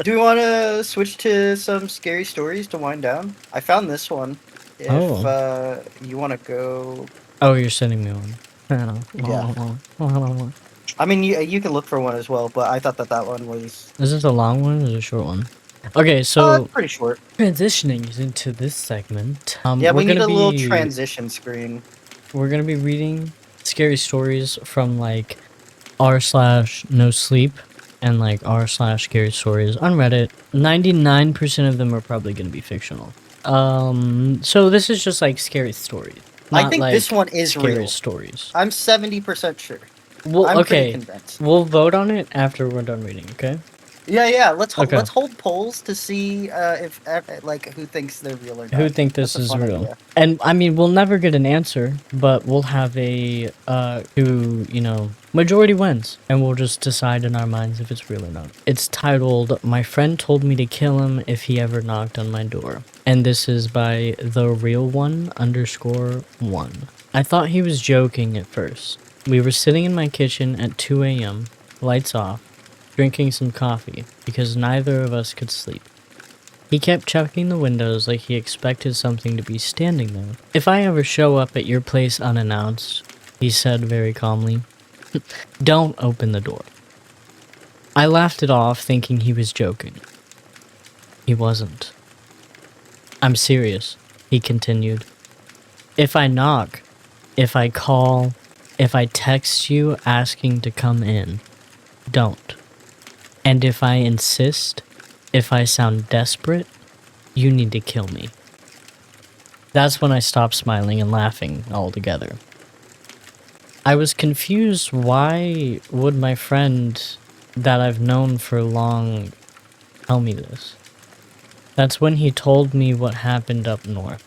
we want to switch to some scary stories to wind down? I found this one. If you want to go. Oh, you're sending me one. Yeah. I mean, you can look for one as well, but I thought that one was. Is this a long one or is it a short one? Okay, so It's pretty short. transitioning into this segment. Yeah, we need a little be- transition screen. We're gonna be reading scary stories from like r/no sleep and like r/scary stories on Reddit. 99% of them are probably gonna be fictional. So this is just like scary stories. I not, think like, this one is scary real. stories. I'm 70% sure. Well, I'm pretty okay, convinced. we'll vote on it after we're done reading. Okay. Yeah. Okay. Let's hold polls to see if like who thinks they're real or Who not. think That's this a is fun real? idea. And I mean, we'll never get an answer, but we'll have a who, majority wins, and we'll just decide in our minds if it's real or not. It's titled "My Friend Told Me to Kill Him If He Ever Knocked on My Door," and this is by the real one_1. I thought he was joking at first. We were sitting in my kitchen at 2 a.m., lights off, drinking some coffee because neither of us could sleep. He kept checking the windows like he expected something to be standing there. "If I ever show up at your place unannounced," he said very calmly, "don't open the door." I laughed it off, thinking he was joking. He wasn't. "I'm serious," he continued. "If I knock, if I call, if I text you asking to come in, don't. And if I insist, if I sound desperate, you need to kill me." That's when I stopped smiling and laughing altogether. I was confused. Why would my friend that I've known for long tell me this? That's when he told me what happened up north.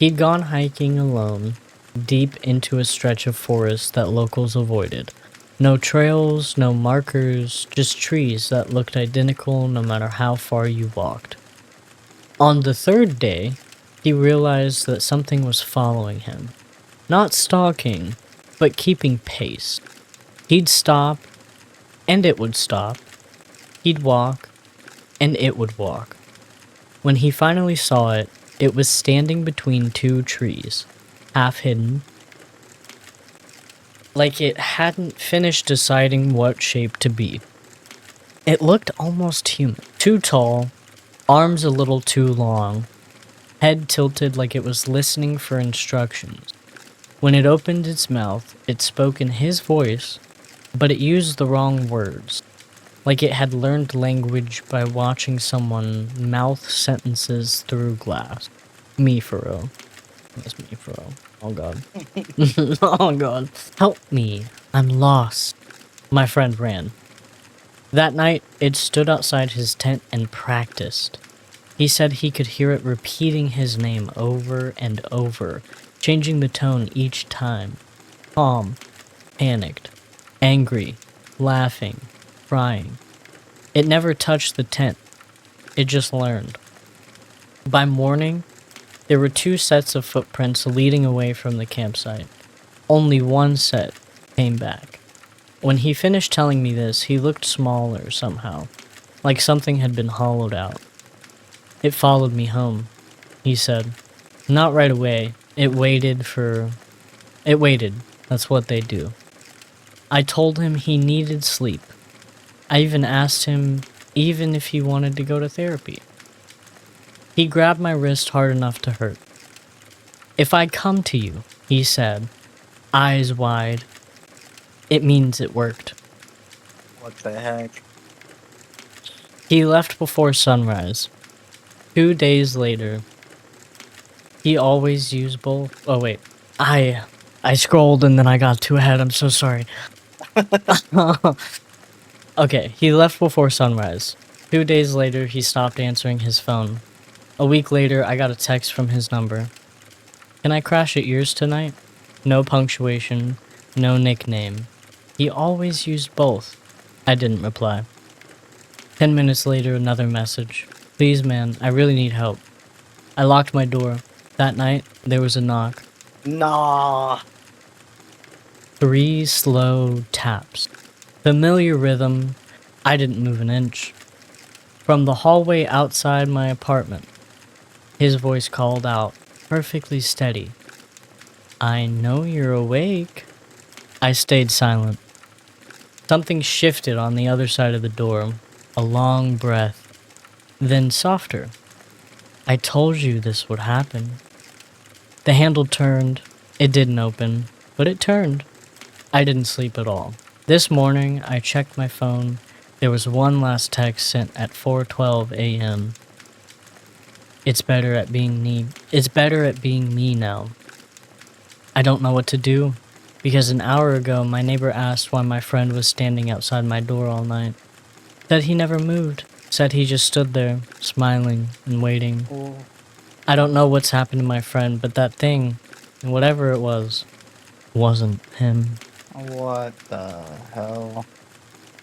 He'd gone hiking alone, deep into a stretch of forest that locals avoided. No trails, no markers, just trees that looked identical no matter how far you walked. On the third day, he realized that something was following him. Not stalking, but keeping pace. He'd stop, and it would stop. He'd walk, and it would walk. When he finally saw it, it was standing between two trees, half hidden, like it hadn't finished deciding what shape to be. It looked almost human. Too tall, arms a little too long, head tilted like it was listening for instructions. When it opened its mouth, it spoke in his voice, but it used the wrong words. Like it had learned language by watching someone mouth sentences through glass. Me for real. That's me for real. Oh god. Oh god. "Help me. I'm lost." My friend ran. That night, it stood outside his tent and practiced. He said he could hear it repeating his name over and over, changing the tone each time. Calm, panicked, angry, laughing, crying. It never touched the tent. It just learned. By morning, there were 2 sets of footprints leading away from the campsite. Only one set came back. When he finished telling me this, he looked smaller somehow, like something had been hollowed out. "It followed me home," he said. "Not right away. It waited. That's what they do." I told him he needed sleep. I even asked him even if he wanted to go to therapy. He grabbed my wrist hard enough to hurt. "If I come to you," he said, eyes wide, "it means it worked." What the heck? He left before sunrise. 2 days later, he always used both. Oh wait, I scrolled and then I got too ahead. I'm so sorry. Okay, he left before sunrise. 2 days later, he stopped answering his phone. A week later, I got a text from his number. "Can I crash at yours tonight?" No punctuation, no nickname. He always used both. I didn't reply. 10 minutes later, another message. "Please, man, I really need help." I locked my door. That night, there was a knock. Nah. 3 slow taps. Familiar rhythm. I didn't move an inch. From the hallway outside my apartment, his voice called out, perfectly steady. "I know you're awake." I stayed silent. Something shifted on the other side of the door. A long breath. Then softer. "I told you this would happen." The handle turned. It didn't open, but it turned. I didn't sleep at all. This morning, I checked my phone. There was one last text sent at 4:12 a.m. It's better at being me now. I don't know what to do, because an hour ago, my neighbor asked why my friend was standing outside my door all night. Said he never moved. Said he just stood there, smiling and waiting. Oh, I don't know what's happened to my friend, but that thing, whatever it was, wasn't him. what the hell?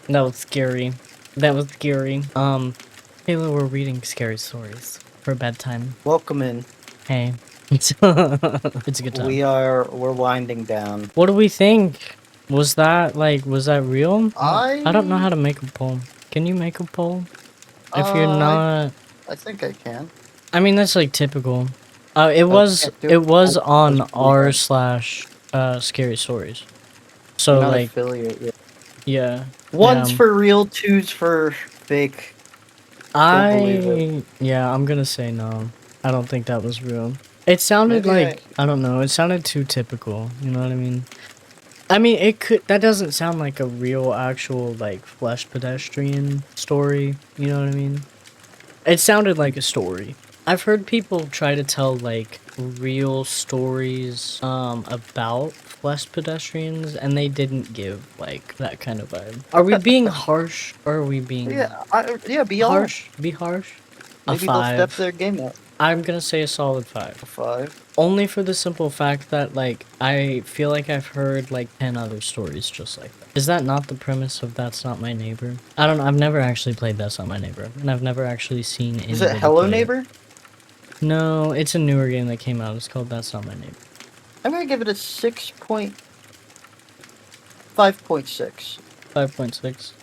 That was scary. That was scary. Taylor, we're reading scary stories for bedtime. Welcome in. Hey. It's a good time. We're winding down. What do we think? Was that real? I don't know how I to make a poll. Can you make a poll? If you're not, I think I can. I mean that's like typical. It Oh, was can't do it was it. on r Blueberry. slash scary stories. You're So not like affiliate yet. yeah, One's yeah. for real, two's for fake. Don't believe it. I'm gonna say no. I don't think that was real. It sounded Maybe I. like I don't know. It sounded too typical. You know what I mean? I mean, it could. That doesn't sound like a real, actual, like, flesh pedestrian story. You know what I mean? It sounded like a story. I've heard people try to tell, like, real stories, about flesh pedestrians, and they didn't give, like, that kind of vibe. Are we being harsh, or are we being Yeah, be harsh? Be harsh? A Maybe they'll step 5. their game up. I'm gonna say a solid 5. A 5. Only for the simple fact that, like, I feel like I've heard, like, 10 other stories just like that. Is that not the premise of That's Not My Neighbor? I don't know, I've never actually played That's Not My Neighbor, and I've never actually seen Is it anybody Hello play it. Neighbor? No, it's a newer game that came out, it's called That's Not My Neighbor. I'm gonna give it a 5.6. 5.6.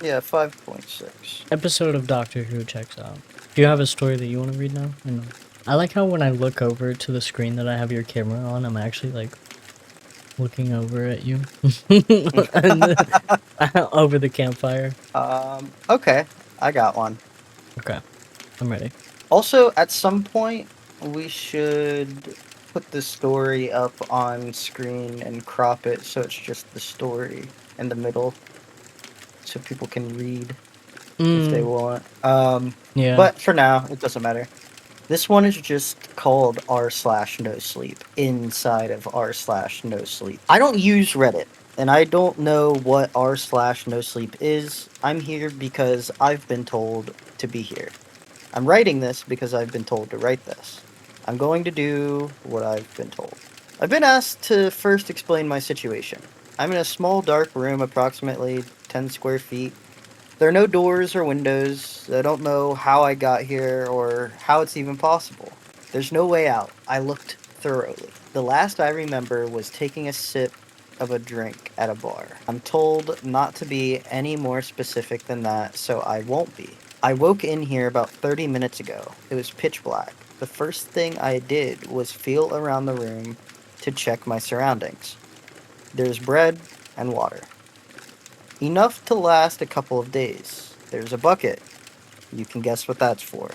Yeah, 5.6. Episode of Doctor Who checks out. Do you have a story that you want to read now? Or no? I like how when I look over to the screen that I have your camera on, I'm actually, like, looking over at you. And over the campfire. Okay, I got one. Okay, I'm ready. Also, at some point, we should put the story up on screen and crop it so it's just the story in the middle, so people can read if they want. Yeah. But for now, it doesn't matter. This one is just called r/no sleep inside of r/no sleep. I don't use Reddit, and I don't know what r/no sleep is. I'm here because I've been told to be here. I'm writing this because I've been told to write this. I'm going to do what I've been told. I've been asked to first explain my situation. I'm in a small dark room, approximately 10 square feet. There are no doors or windows. I don't know how I got here or how it's even possible. There's no way out. I looked thoroughly. The last I remember was taking a sip of a drink at a bar. I'm told not to be any more specific than that, so I won't be. I woke in here about 30 minutes ago. It was pitch black. The first thing I did was feel around the room to check my surroundings. There's bread and water. Enough to last a couple of days. There's a bucket. You can guess what that's for.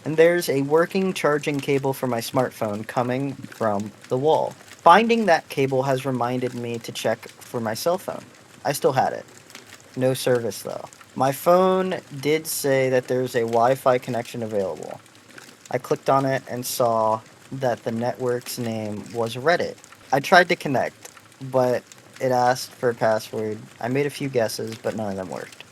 And there's a working charging cable for my smartphone coming from the wall. Finding that cable has reminded me to check for my cell phone. I still had it. No service though. My phone did say that there's a Wi-Fi connection available. I clicked on it and saw that the network's name was Reddit. I tried to connect, but it asked for a password. I made a few guesses, but none of them worked.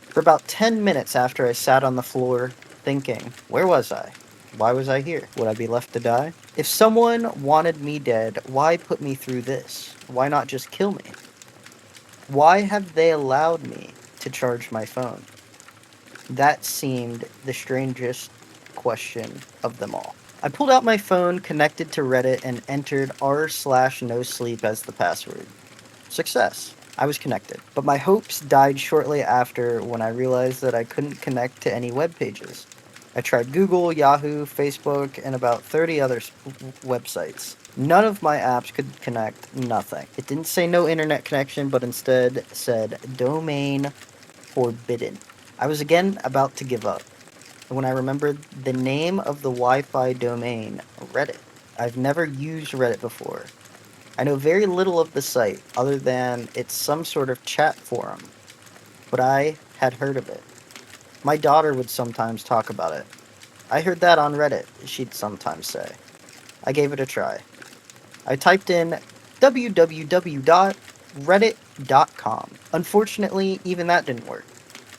For about 10 minutes after I sat on the floor thinking, where was I? Why was I here? Would I be left to die? If someone wanted me dead, why put me through this? Why not just kill me? Why have they allowed me to charge my phone? That seemed the strangest question of them all. I pulled out my phone, connected to Reddit, and entered r/no sleep as the password. Success. I was connected. But my hopes died shortly after when I realized that I couldn't connect to any web pages. I tried Google, Yahoo, Facebook, and about 30 other websites. None of my apps could connect, nothing. It didn't say no internet connection, but instead said domain forbidden. I was again about to give up when I remembered the name of the Wi-Fi domain, Reddit. I've never used Reddit before. I know very little of the site, other than it's some sort of chat forum, but I had heard of it. My daughter would sometimes talk about it. I heard that on Reddit, she'd sometimes say. I gave it a try. I typed in www.reddit.com. Unfortunately, even that didn't work.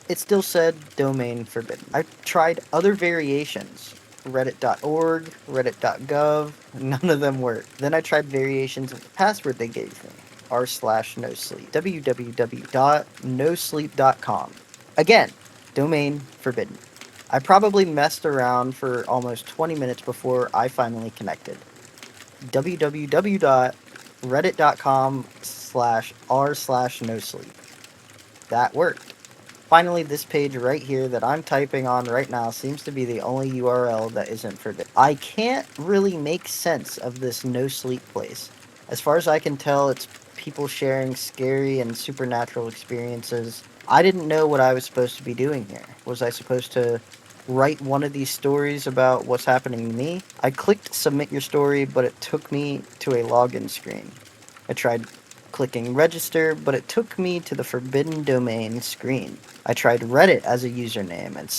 it still said domain forbidden. I tried other variations. Reddit.org, Reddit.gov, none of them worked. Then I tried variations of the password they gave me. r/nosleep, www.nosleep.com. Again, domain forbidden. I probably messed around for almost 20 minutes before I finally connected. www.reddit.com/r/nosleep. That worked. Finally, this page right here that I'm typing on right now seems to be the only URL that isn't forbidden. I can't really make sense of this no sleep place. As far as I can tell, it's people sharing scary and supernatural experiences. I didn't know what I was supposed to be doing here. Was I supposed to write one of these stories about what's happening to me? I clicked submit your story, but it took me to a login screen. I tried clicking register, but it took me to the forbidden domain screen. I tried Reddit as a username and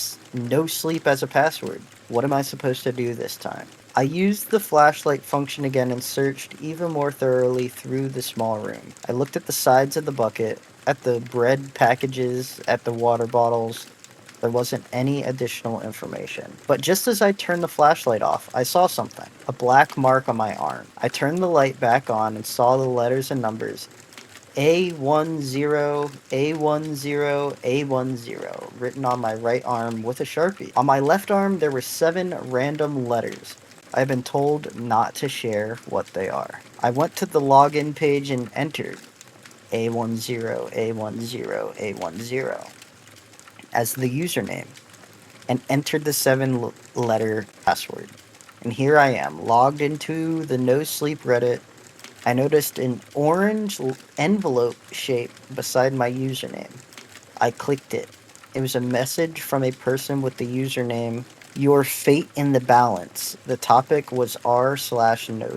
no sleep as a password. What am I supposed to do this time? I used the flashlight function again and searched even more thoroughly through the small room. I looked at the sides of the bucket, at the bread packages, at the water bottles. There wasn't any additional information. But just as I turned the flashlight off, I saw something. A black mark on my arm. I turned the light back on and saw the letters and numbers. A10, A10, A10, written on my right arm with a Sharpie. On my left arm, there were 7 random letters. I've been told not to share what they are. I went to the login page and entered A10, A10, A10 as the username and entered the 7-letter password. And here I am, logged into the No Sleep Reddit. I noticed an orange envelope shape beside my username. I clicked it. It was a message from a person with the username, "Your fate in the balance." The topic was r/no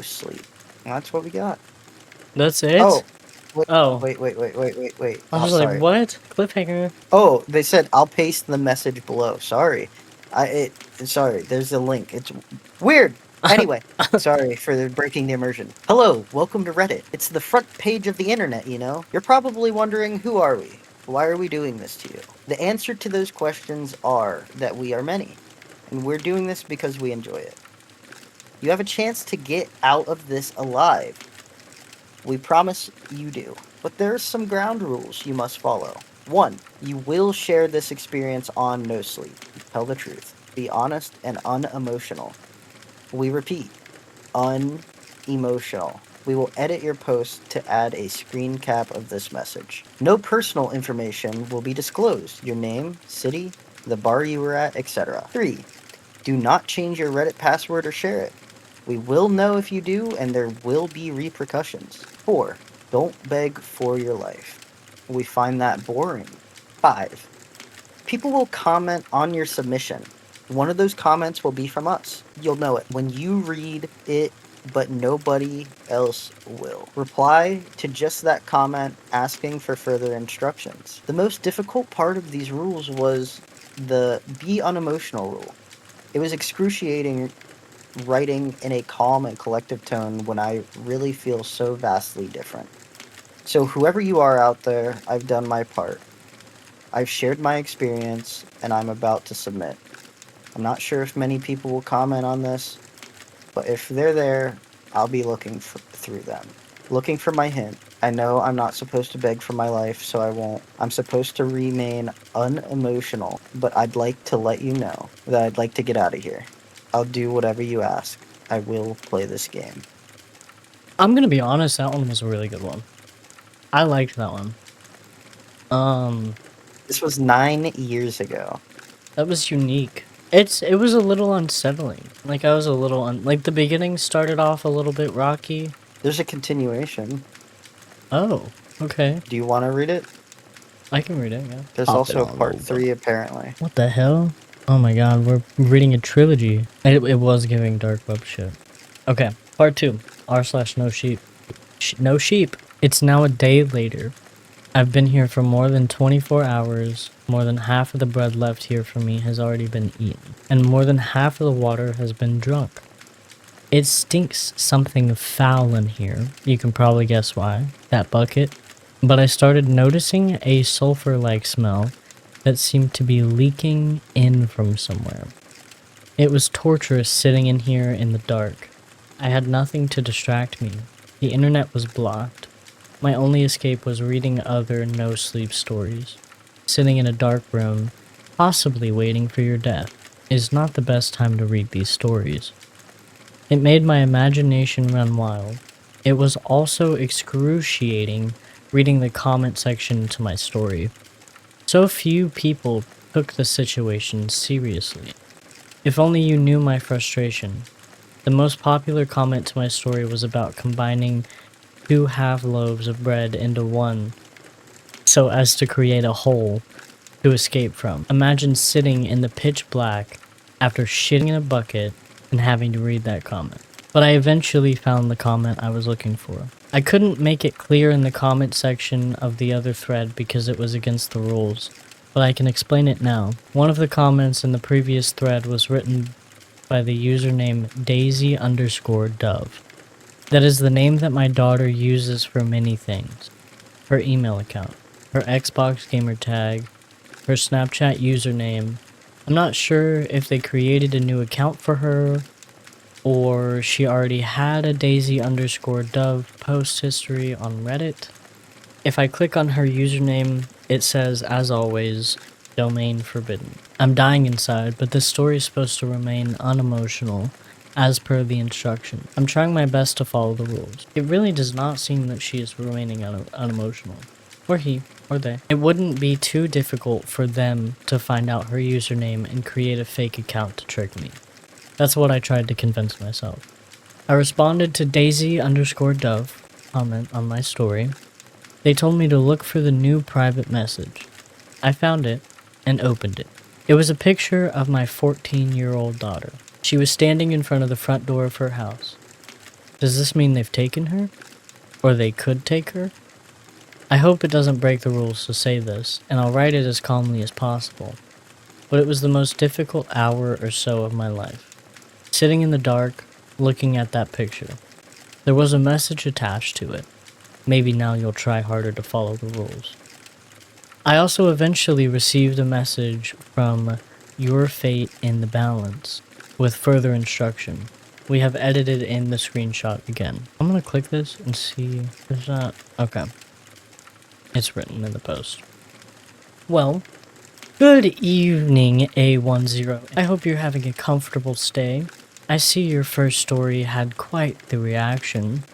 sleep. And that's what we got. That's it? Oh, Oh. wait. I Oh, was like, sorry. what? Cliffhanger. Oh, they said I'll paste the message below. Sorry. Sorry, there's a link. It's weird. Anyway, sorry for breaking the immersion. Hello, welcome to Reddit. It's the front page of the internet, you know? You're probably wondering, who are we? Why are we doing this to you? The answer to those questions are that we are many, and we're doing this because we enjoy it. You have a chance to get out of this alive. We promise you do. But there are some ground rules you must follow. 1. You will share this experience on No Sleep. Tell the truth. Be honest and unemotional. We repeat, unemotional. We will edit your post to add a screen cap of this message. No personal information will be disclosed. Your name, city, the bar you were at, etc. 3. Do not change your Reddit password or share it. We will know if you do, and there will be repercussions. 4. Don't beg for your life. We find that boring. 5. People will comment on your submission. One of those comments will be from us. You'll know it when you read it, but nobody else will. Reply to just that comment asking for further instructions. The most difficult part of these rules was the be unemotional rule. It was excruciating writing in a calm and collective tone when I really feel so vastly different. So, whoever you are out there, I've done my part. I've shared my experience, and I'm about to submit. I'm not sure if many people will comment on this, but if they're there, I'll be looking through them. Looking for my hint. I know I'm not supposed to beg for my life, so I won't. I'm supposed to remain unemotional, but I'd like to let you know that I'd like to get out of here. I'll do whatever you ask. I will play this game. I'm gonna be honest, that one was a really good one. I liked that one. This was 9 years ago. That was unique. It was a little unsettling. Like, I was a little like, the beginning started off a little bit rocky. There's a continuation. Oh, okay. Do you want to read it? I can read it, yeah. There's Pop it also on part over. 3, apparently. What the hell? Oh my god, we're reading a trilogy. It was giving dark web shit. Okay, part 2. r/no sheep. No sheep. It's now a day later. I've been here for more than 24 hours. More than half of the bread left here for me has already been eaten. And more than half of the water has been drunk. It stinks something foul in here. You can probably guess why. That bucket. But I started noticing a sulfur-like smell that seemed to be leaking in from somewhere. It was torturous sitting in here in the dark. I had nothing to distract me. The internet was blocked. My only escape was reading other no-sleep stories. Sitting in a dark room, possibly waiting for your death, is not the best time to read these stories. It made my imagination run wild. It was also excruciating reading the comment section to my story. So few people took the situation seriously. If only you knew my frustration. The most popular comment to my story was about combining 2 half loaves of bread into one so as to create a hole to escape from. Imagine sitting in the pitch black after shitting in a bucket and having to read that comment. But I eventually found the comment I was looking for. I couldn't make it clear in the comment section of the other thread because it was against the rules, but I can explain it now. One of the comments in the previous thread was written by the username Daisy_Dove. That is the name that my daughter uses for many things. Her email account, her Xbox gamer tag, her Snapchat username. I'm not sure if they created a new account for her, or she already had a Daisy_Dove post history on Reddit. If I click on her username, it says, as always, domain forbidden. I'm dying inside, but this story is supposed to remain unemotional, as per the instruction. I'm trying my best to follow the rules. It really does not seem that she is remaining unemotional. Or he, or they. It wouldn't be too difficult for them to find out her username and create a fake account to trick me. That's what I tried to convince myself. I responded to Daisy_Dove comment on my story. They told me to look for the new private message. I found it and opened it. It was a picture of my 14-year-old daughter. She was standing in front of the front door of her house. Does this mean they've taken her? Or they could take her? I hope it doesn't break the rules to say this, and I'll write it as calmly as possible. But it was the most difficult hour or so of my life. Sitting in the dark, looking at that picture. There was a message attached to it. Maybe now you'll try harder to follow the rules. I also eventually received a message from Your Fate in the Balance with further instruction. We have edited in the screenshot again. I'm gonna click this and see if that... Okay. It's written in the post. Well, good evening, A10. I hope you're having a comfortable stay. I see your first story had quite the reaction.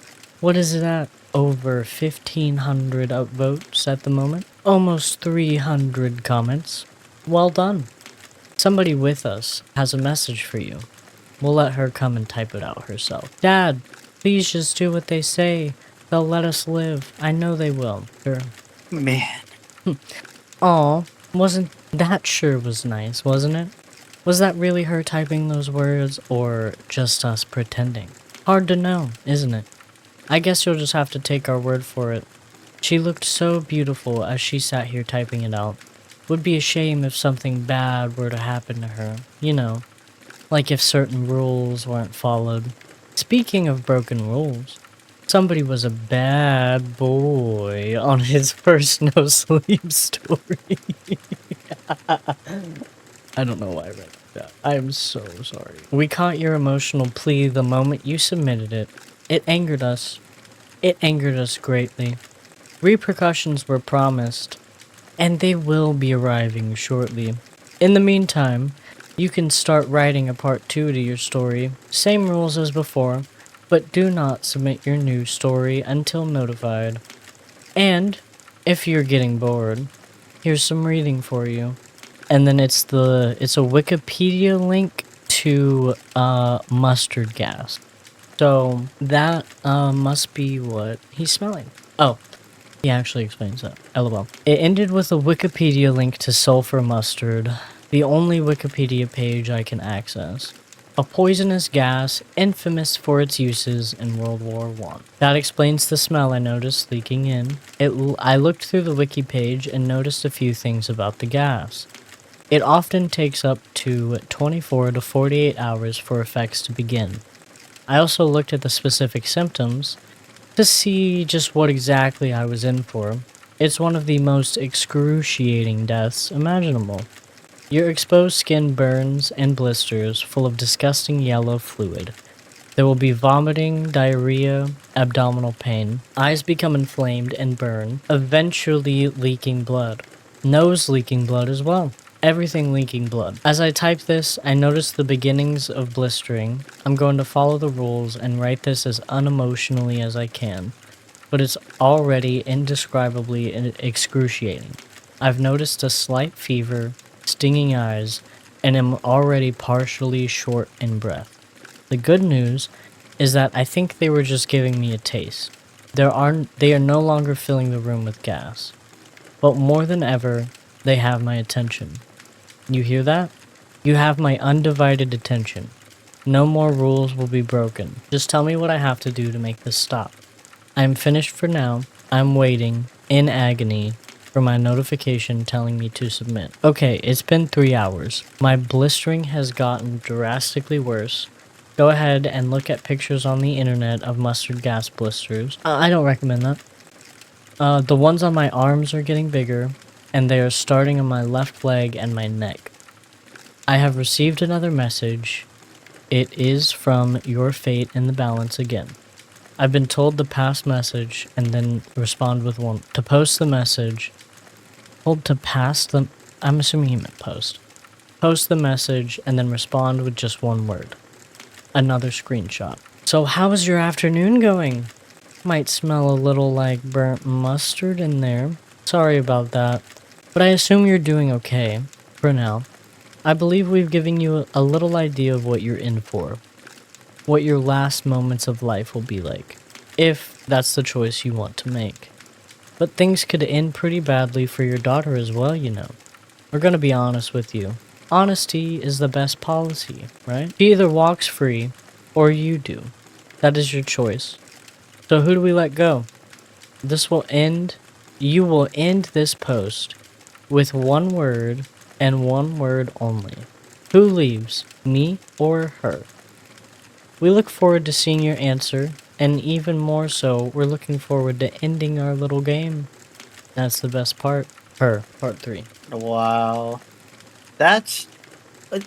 What is it at? Over 1,500 upvotes at the moment? Almost 300 comments. Well done. Somebody with us has a message for you. We'll let her come and type it out herself. Dad, please just do what they say. They'll let us live. I know they will. Sure. Man. Aw, wasn't that sure was nice, wasn't it? Was that really her typing those words, or just us pretending? Hard to know, isn't it? I guess you'll just have to take our word for it. She looked so beautiful as she sat here typing it out. Would be a shame if something bad were to happen to her, you know, like if certain rules weren't followed. Speaking of broken rules, somebody was a bad boy on his first no sleep story. I don't know why I read that. I am so sorry. We caught your emotional plea the moment you submitted it. It angered us. It angered us greatly. Repercussions were promised, and they will be arriving shortly. In the meantime, you can start writing a part 2 to your story. Same rules as before, but do not submit your new story until notified. And, if you're getting bored, here's some reading for you. And then it's a Wikipedia link to mustard gas. So that must be what he's smelling. Oh, he actually explains that. LOL. It ended with a Wikipedia link to sulfur mustard, the only Wikipedia page I can access. A poisonous gas infamous for its uses in World War I. That explains the smell I noticed leaking in. I looked through the wiki page and noticed a few things about the gas. It often takes up to 24 to 48 hours for effects to begin. I also looked at the specific symptoms to see just what exactly I was in for. It's one of the most excruciating deaths imaginable. Your exposed skin burns and blisters full of disgusting yellow fluid. There will be vomiting, diarrhea, abdominal pain, eyes become inflamed and burn, eventually leaking blood. Nose leaking blood as well. Everything leaking blood. As I type this, I notice the beginnings of blistering. I'm going to follow the rules and write this as unemotionally as I can, but it's already indescribably excruciating. I've noticed a slight fever, stinging eyes, and am already partially short in breath. The good news is that I think they were just giving me a taste. They are no longer filling the room with gas. But more than ever, they have my attention. You hear that? You have my undivided attention. No more rules will be broken. Just tell me what I have to do to make this stop. I am finished for now. I'm waiting, in agony, for my notification telling me to submit. Okay, it's been 3 hours. My blistering has gotten drastically worse. Go ahead and look at pictures on the internet of mustard gas blisters. I don't recommend that. The ones on my arms are getting bigger, and they are starting on my left leg and my neck. I have received another message. It is from your fate in the balance again. I've been told to pass message and then respond with one. To post the message. Hold to pass the... I'm assuming he meant post. Post the message and then respond with just one word. Another screenshot. So how is your afternoon going? Might smell a little like burnt mustard in there. Sorry about that. But I assume you're doing okay. For now. I believe we've given you a little idea of what you're in for. What your last moments of life will be like. If that's the choice you want to make. But things could end pretty badly for your daughter as well, you know. We're gonna be honest with you. Honesty is the best policy, right? She either walks free, or you do. That is your choice. So who do we let go? This will end... You will end this post with one word, and one word only. Who leaves, me or her? We look forward to seeing your answer, and even more so, we're looking forward to ending our little game. That's the best part. Her, part 3. Wow. That's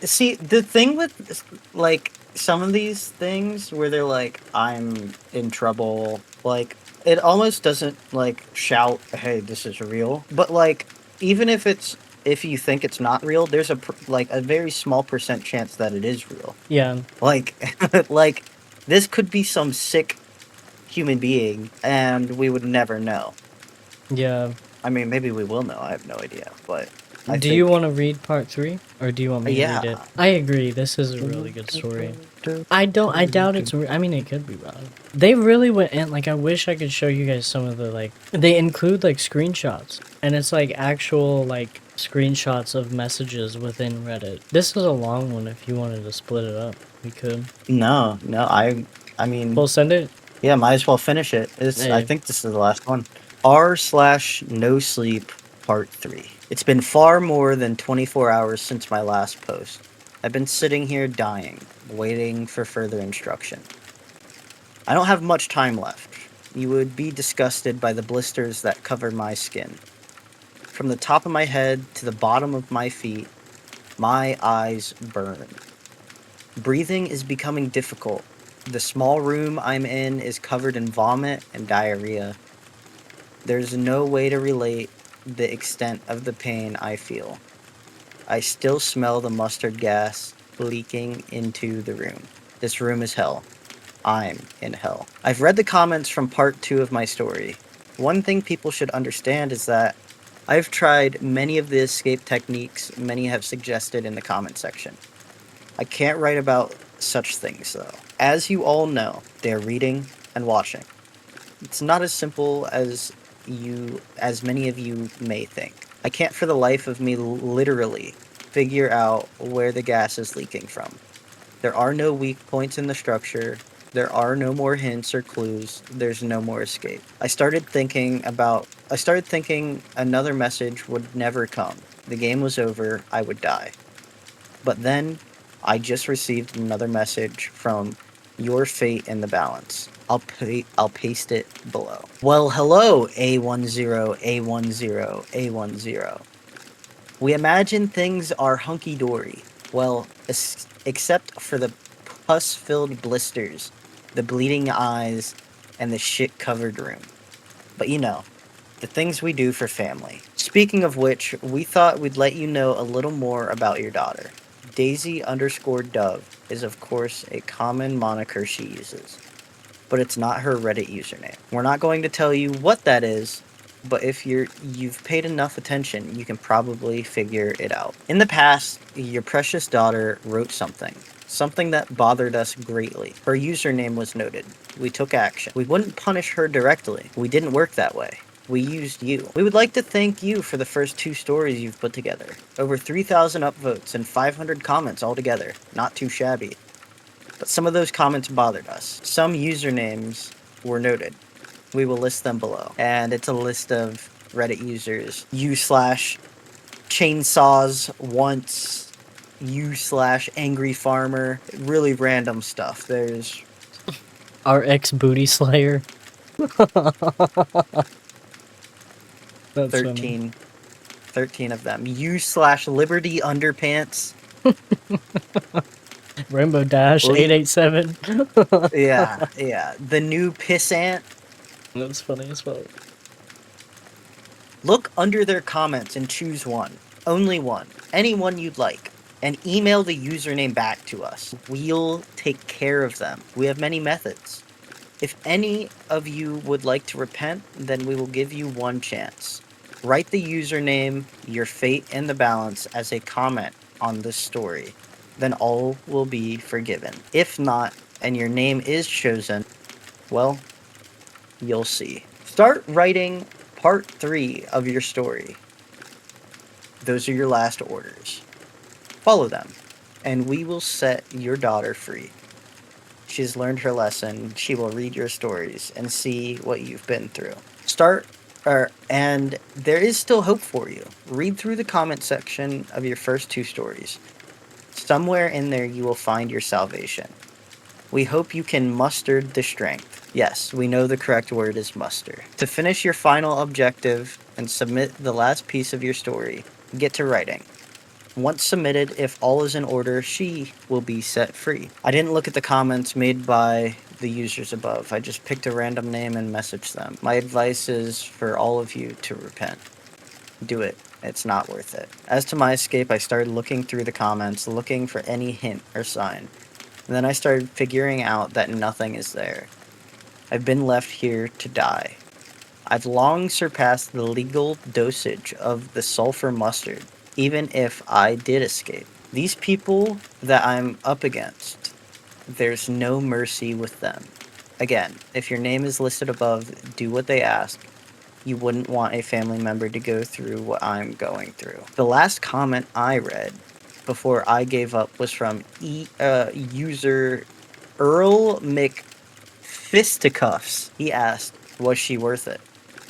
see the thing with like some of these things where they're like I'm in trouble, like it almost doesn't like shout hey this is real, but like even if you think it's not real, there's like a very small percent chance that it is real. Yeah. Like like this could be some sick human being and we would never know. Yeah. I mean, maybe we will know. I have no idea, but Do you want to read part 3? Or do you want me to read it? yeah. I agree, this is a really good story. I doubt it's I mean, it could be wrong. They really went in, like, I wish I could show you guys some of the, like, they include, like, screenshots. And it's, like, actual, like, screenshots of messages within Reddit. This is a long one if you wanted to split it up. We could. No, I mean, We'll send it. yeah, might as well finish it. I Hey. think this is the last one. R/no sleep part 3. It's been far more than 24 hours since my last post. I've been sitting here dying, waiting for further instruction. I don't have much time left. You would be disgusted by the blisters that cover my skin. From the top of my head to the bottom of my feet, my eyes burn. Breathing is becoming difficult. The small room I'm in is covered in vomit and diarrhea. There's no way to relate the extent of the pain I feel. I still smell the mustard gas leaking into the room. This room is hell. I'm in hell. I've read the comments from part 2 of my story. One thing people should understand is that I've tried many of the escape techniques many have suggested in the comment section. I can't write about such things though. As you all know, they're reading and watching. It's not as simple as many of you may think. I can't for the life of me literally figure out where the gas is leaking from. There are no weak points in the structure. There are no more hints or clues. There's no more escape. I started thinking another message would never come. The game was over. I would die. But then I just received another message from your fate in the balance. I'll paste it below. Well, hello, A10, A10, A10. We imagine things are hunky-dory. Well, except for the pus-filled blisters, the bleeding eyes, and the shit-covered room. But you know, the things we do for family. Speaking of which, we thought we'd let you know a little more about your daughter. Daisy_Dove is of course a common moniker she uses, but it's not her Reddit username. We're not going to tell you what that is, but if you've paid enough attention, you can probably figure it out. In the past, your precious daughter wrote something that bothered us greatly. Her username was noted. We took action. We wouldn't punish her directly. We didn't work that way. We used you. We would like to thank you for the first 2 stories you've put together. Over 3,000 upvotes and 500 comments altogether. Not too shabby. But some of those comments bothered us. Some usernames were noted. We will list them below. And it's a list of Reddit users. U/chainsaws once, U/angry farmer. Really random stuff. There's Our ex booty slayer. That's funny. 13 of them. U/liberty underpants. Rainbow Dash Lee- 887. yeah. The new pissant. That's funny as fuck. Look under their comments and choose one. Only one. Any one you'd like. And email the username back to us. We'll take care of them. We have many methods. If any of you would like to repent, then we will give you one chance. Write the username, your fate, and the balance as a comment on this story. Then all will be forgiven. If not, and your name is chosen, well, you'll see. Start writing part 3 of your story. Those are your last orders. Follow them, and we will set your daughter free. She has learned her lesson. She will read your stories and see what you've been through. And there is still hope for you. Read through the comment section of your first 2 stories. Somewhere in there you will find your salvation. We hope you can muster the strength. Yes, we know the correct word is muster. To finish your final objective and submit the last piece of your story, get to writing. Once submitted, if all is in order, she will be set free. I didn't look at the comments made by the users above. I just picked a random name and messaged them. My advice is for all of you to repent. Do it. It's not worth it. As to my escape, I started looking through the comments, looking for any hint or sign. And then I started figuring out that nothing is there. I've been left here to die. I've long surpassed the legal dosage of the sulfur mustard, even if I did escape. These people that I'm up against, there's no mercy with them. Again, if your name is listed above, do what they ask. You wouldn't want a family member to go through what I'm going through. The last comment I read before I gave up was from user Earl McFisticuffs. He asked, was she worth it?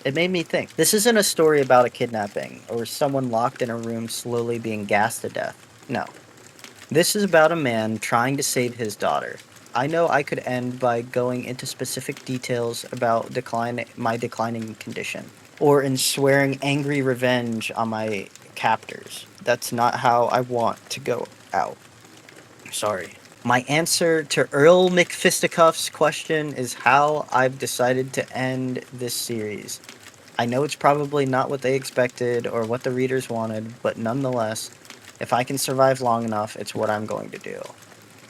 It made me think. This isn't a story about a kidnapping or someone locked in a room slowly being gassed to death. No. This is about a man trying to save his daughter. I know I could end by going into specific details about my declining condition, or in swearing angry revenge on my captors. That's not how I want to go out. Sorry. My answer to Earl McFisticuff's question is how I've decided to end this series. I know it's probably not what they expected or what the readers wanted, but nonetheless, if I can survive long enough, it's what I'm going to do.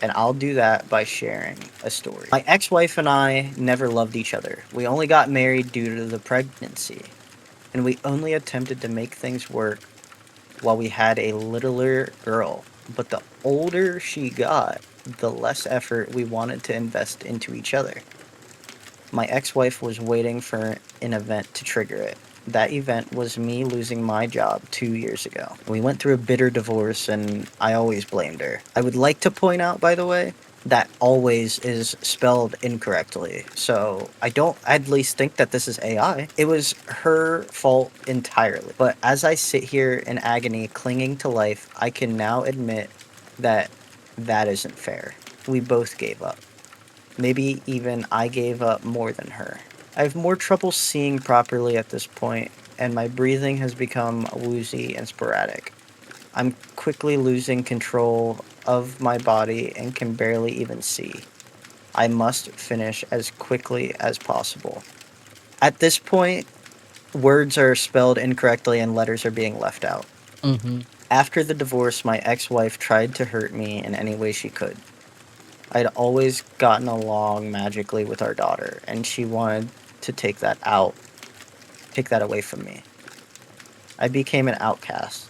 And I'll do that by sharing a story. My ex-wife and I never loved each other. We only got married due to the pregnancy. And we only attempted to make things work while we had a littler girl. But the older she got, the less effort we wanted to invest into each other. My ex-wife was waiting for an event to trigger it. That event was me losing my job 2 years ago. We went through a bitter divorce and I always blamed her. I would like to point out, by the way, that always is spelled incorrectly. So I don't at least think that this is AI. It was her fault entirely. But as I sit here in agony, clinging to life, I can now admit that that isn't fair. We both gave up. Maybe even I gave up more than her. I have more trouble seeing properly at this point, and my breathing has become woozy and sporadic. I'm quickly losing control of my body and can barely even see. I must finish as quickly as possible. At this point, words are spelled incorrectly and letters are being left out. Mm-hmm. After the divorce, my ex wife tried to hurt me in any way she could. I'd always gotten along magically with our daughter, and she wanted to take that away from me. I became an outcast.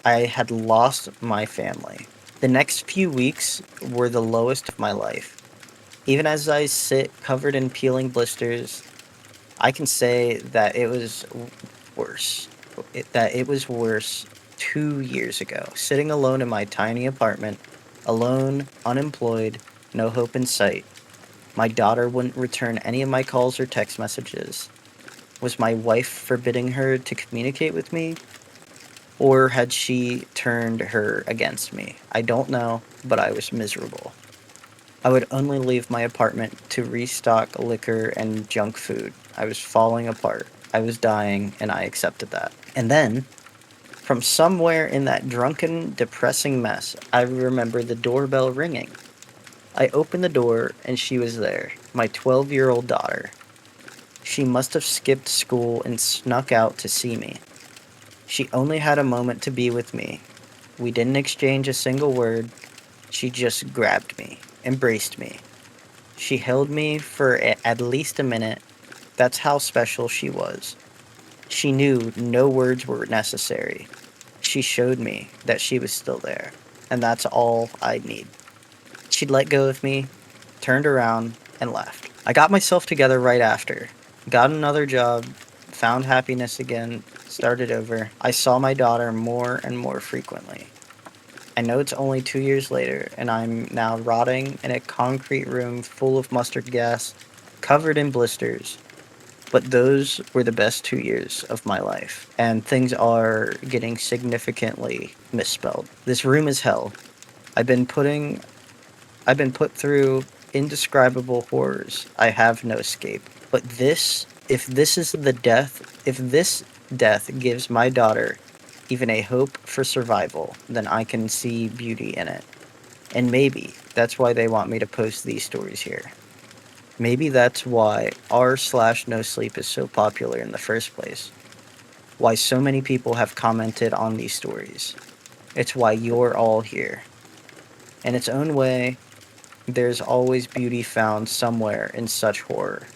I had lost my family. The next few weeks were the lowest of my life. Even as I sit covered in peeling blisters, I can say that it was worse. That it was worse 2 years ago. Sitting alone in my tiny apartment, alone, unemployed, no hope in sight. My daughter wouldn't return any of my calls or text messages. Was my wife forbidding her to communicate with me? Or had she turned her against me? I don't know, but I was miserable. I would only leave my apartment to restock liquor and junk food. I was falling apart. I was dying, and I accepted that. And then, from somewhere in that drunken, depressing mess, I remember the doorbell ringing. I opened the door, and she was there, my 12-year-old daughter. She must have skipped school and snuck out to see me. She only had a moment to be with me. We didn't exchange a single word. She just grabbed me, embraced me. She held me for at least a minute. That's how special she was. She knew no words were necessary. She showed me that she was still there, and that's all I'd need. She'd let go of me, turned around, and left. I got myself together right after. Got another job, found happiness again, started over. I saw my daughter more and more frequently. I know it's only 2 years later, and I'm now rotting in a concrete room full of mustard gas, covered in blisters. But those were the best 2 years of my life, and things are getting significantly misspelled. This room is hell. I've been putting I've been put through indescribable horrors. I have no escape. But if this is the death, if this death gives my daughter even a hope for survival, then I can see beauty in it. And maybe that's why they want me to post these stories here. Maybe that's why r/no sleep is so popular in the first place. Why so many people have commented on these stories. It's why you're all here. In its own way, there's always beauty found somewhere in such horror.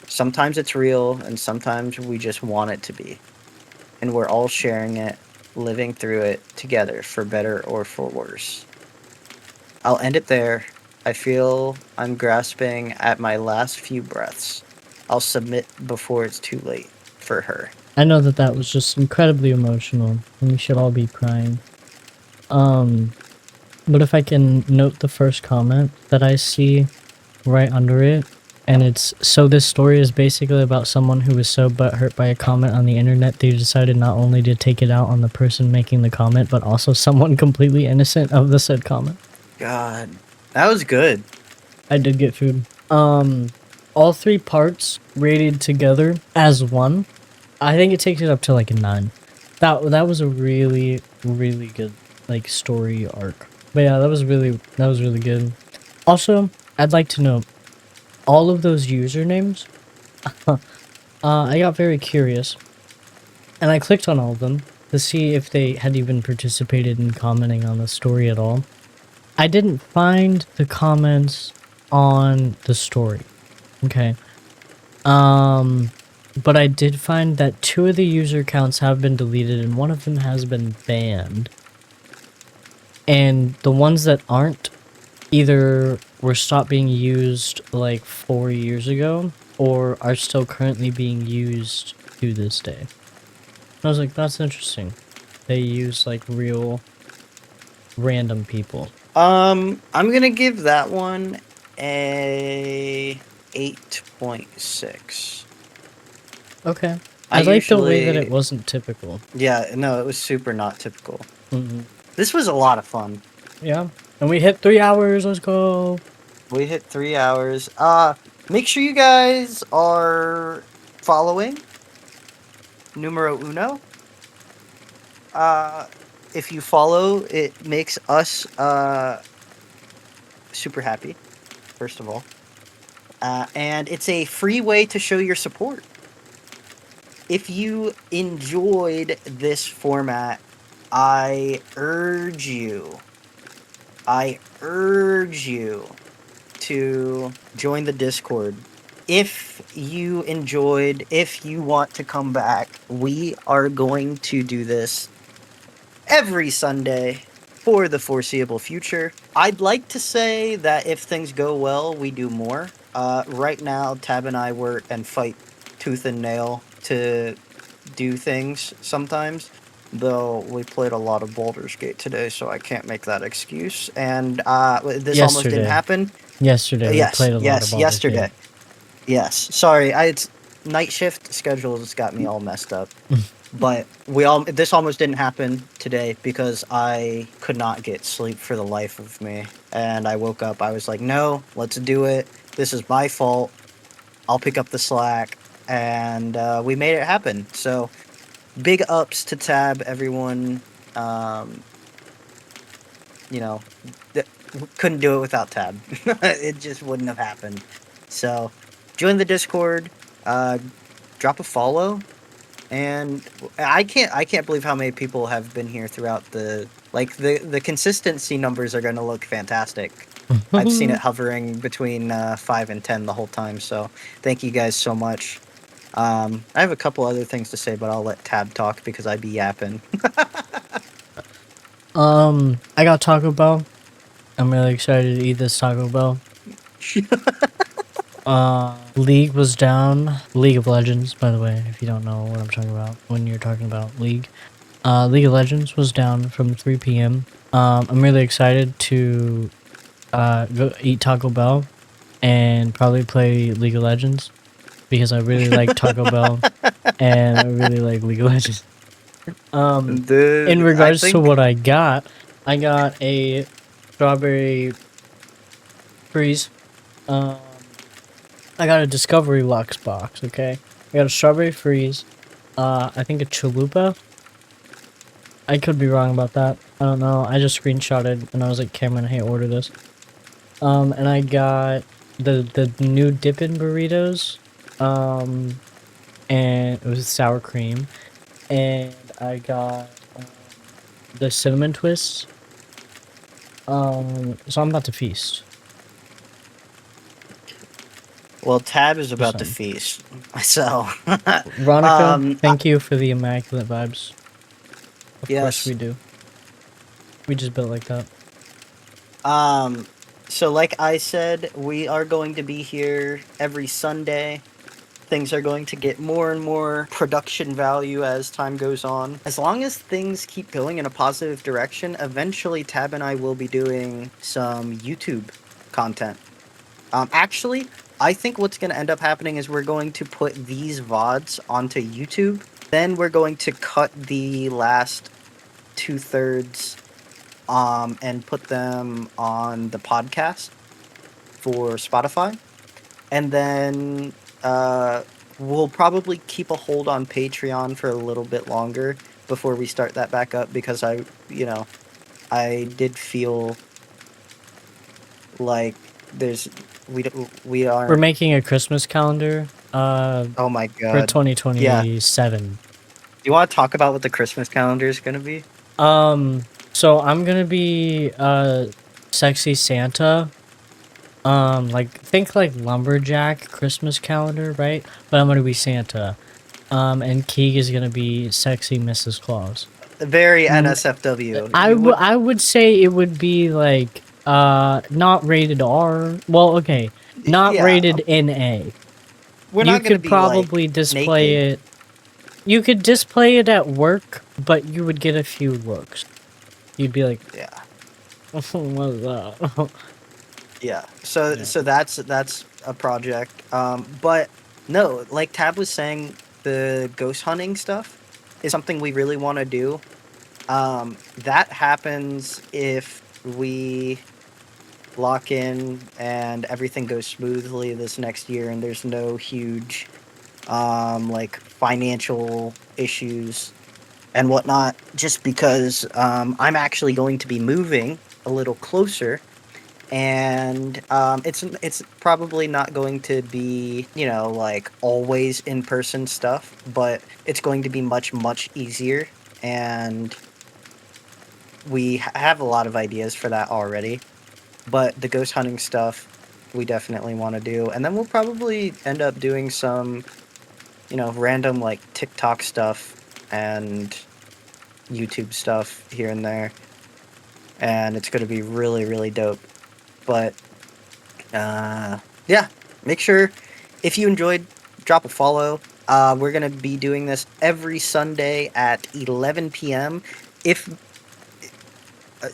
Sometimes it's real, and sometimes we just want it to be. And we're all sharing it, living through it together, for better or for worse. I'll end it there. I feel I'm grasping at my last few breaths. I'll submit before it's too late for her. I know that that was just incredibly emotional, and we should all be crying. Um, but if I can note the first comment that I see right under it, and it's, so this story is basically about someone who was so butthurt by a comment on the internet, they decided not only to take it out on the person making the comment, but also someone completely innocent of the said comment. God, that was good. I did get food. All three parts rated together as one, I think it takes it up to like a 9. That was a really, really good like story arc. But yeah, that was really good. Also, I'd like to know all of those usernames. I got very curious, and I clicked on all of them to see if they had even participated in commenting on the story at all. I didn't find the comments on the story. Okay. But I did find that 2 of the user accounts have been deleted and one of them has been banned. And the ones that aren't either were stopped being used like 4 years ago or are still currently being used to this day. I was like, that's interesting. They use like real random people. I'm gonna give that one a 8.6. Okay. I I like the way that it usually, wasn't typical. yeah, no, it was super not typical. Mm-hmm. This was a lot of fun. Yeah. And we hit 3 hours. Let's go. We hit 3 hours. Make sure you guys are following numero uno. If you follow, it makes us super happy, first of all. And it's a free way to show your support. If you enjoyed this format, I urge you to join the Discord. If you enjoyed, if you want to come back, we are going to do this every Sunday for the foreseeable future. I'd like to say that if things go well, we do more. Right now, Tab and I work and fight tooth and nail to do things sometimes. Though we played a lot of Baldur's Gate today, so I can't make that excuse. And this almost didn't Yesterday. happen. Yesterday we Yes, played a lot of yes, Baldur's Gate. yesterday. Yes, sorry. It's night shift schedules got me all messed up. But this almost didn't happen today because I could not get sleep for the life of me. And I woke up, I was like, no, let's do it. This is my fault. I'll pick up the slack. And we made it happen. So big ups to Tab, everyone. You know, couldn't do it without Tab. It just wouldn't have happened. So join the Discord, drop a follow. And I can't believe how many people have been here throughout the consistency numbers are going to look fantastic. I've seen it hovering between 5 and 10 the whole time. So thank you guys so much. I have a couple other things to say, but I'll let Tab talk because I be yapping. I got Taco Bell. I'm really excited to eat this Taco Bell. League was down. League of Legends, by the way, if you don't know what I'm talking about when you're talking about League. League of Legends was down from 3 p.m. I'm really excited to go eat Taco Bell and probably play League of Legends because I really like Taco Bell and I really like League of Legends. In regards to what I got a strawberry freeze. I got a Discovery Lux box, okay? I got a strawberry freeze. I think a chalupa. I could be wrong about that. I don't know. I just screenshotted and I was like, Cameron, hey, order this. And I got the new Dippin' burritos. And it was sour cream. And I got the cinnamon twists. So I'm about to feast. Well, Tab is about to feast. So Veronica, thank you for the immaculate vibes. Of yes. course we do. We just built like that. So like I said, we are going to be here every Sunday. Things are going to get more and more production value as time goes on. As long as things keep going in a positive direction, eventually Tab and I will be doing some YouTube content. Actually, I think what's going to end up happening is we're going to put these VODs onto YouTube. Then we're going to cut the last 2/3 and put them on the podcast for Spotify. And then we'll probably keep a hold on Patreon for a little bit longer before we start that back up because I did feel like we're making a Christmas calendar. Oh my god. For 2027. Yeah. Do you want to talk about what the Christmas calendar is going to be? So I'm gonna be sexy Santa. Think like lumberjack Christmas calendar, right? But I'm gonna be Santa. And Keeg is gonna be sexy Mrs. Claus. Very NSFW. I would say it would be like not rated R. Well, okay, not rated NA. We're not gonna be probably like, display naked. it. You could display it at work, but you would get a few looks. You'd be like, yeah. What's that? Yeah. So that's a project. But no, like Tab was saying, the ghost hunting stuff is something we really want to do. That happens if we lock in and everything goes smoothly this next year, and there's no huge like financial issues and whatnot, just because I'm actually going to be moving a little closer, and it's probably not going to be, you know, like always in person stuff, but it's going to be much easier, and we have a lot of ideas for that already. But the ghost hunting stuff we definitely want to do, and then we'll probably end up doing some, you know, random like TikTok stuff and YouTube stuff here and there, and it's going to be really dope. But yeah, make sure if you enjoyed, drop a follow. We're going to be doing this every Sunday at 11 p.m. If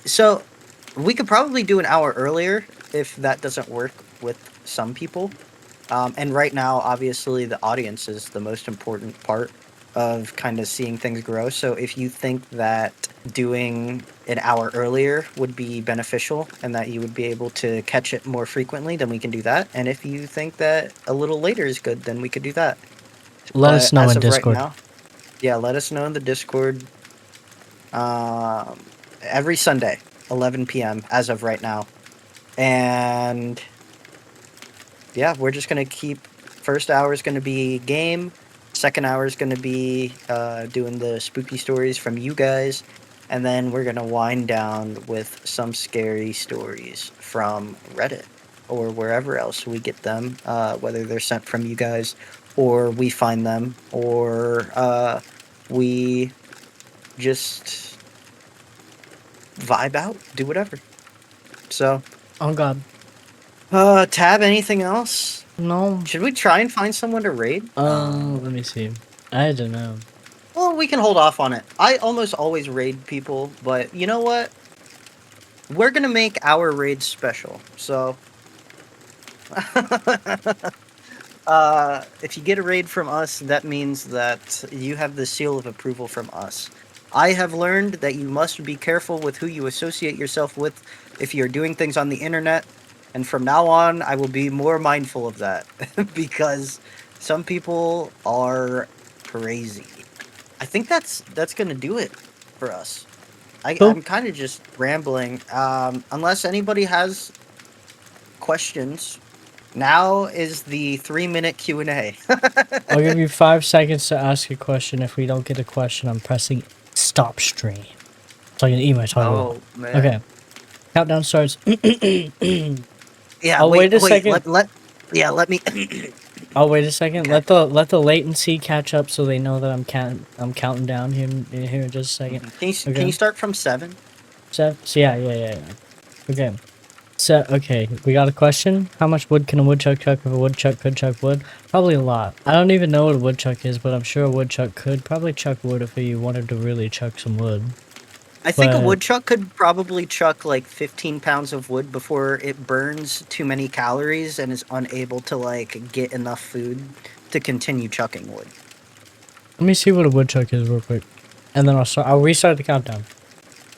so, we could probably do an hour earlier if that doesn't work with some people. And right now, obviously, the audience is the most important part of kind of seeing things grow. So if you think that doing an hour earlier would be beneficial and that you would be able to catch it more frequently, then we can do that. And if you think that a little later is good, then we could do that. Let us But know as in of right Discord. now, yeah, let us know in the Discord. Um, every Sunday, 11 p.m. as of right now. And yeah, we're just gonna keep. First hour is gonna be game. Second hour is gonna be doing the spooky stories from you guys, and then we're gonna wind down with some scary stories from Reddit or wherever else we get them, whether they're sent from you guys or we find them, or we just vibe out, do whatever. So, Oh god. Tab, anything else? No. Should we try and find someone to raid? Let me see. I don't know. Well, we can hold off on it. I almost always raid people, but you know what? We're gonna make our raid special. So, if you get a raid from us, that means that you have the seal of approval from us. I have learned that you must be careful with who you associate yourself with if you're doing things on the internet, and from now on, I will be more mindful of that because some people are crazy. I think that's gonna do it for us. Cool. I'm kind of just rambling. Unless anybody has questions, now is the 3-minute Q&A. I'll give you 5 seconds to ask a question. If we don't get a question, I'm pressing stop stream. So I can eat my toilet. Oh man. Okay. Countdown starts. Yeah. Oh, Wait. wait a second. Let me. Oh, wait a second. Okay. Let the latency catch up so they know that I'm counting down here in just a second. Can you start from 7? So yeah. Okay. So okay, we got a question. How much wood can a woodchuck chuck if a woodchuck could chuck wood? Probably a lot. I don't even know what a woodchuck is, but I'm sure a woodchuck could probably chuck wood if he wanted to really chuck some wood. I think a But woodchuck could probably chuck like 15 pounds of wood before it burns too many calories and is unable to like get enough food to continue chucking wood. let me see what a woodchuck is real quick, and then I'll restart the countdown.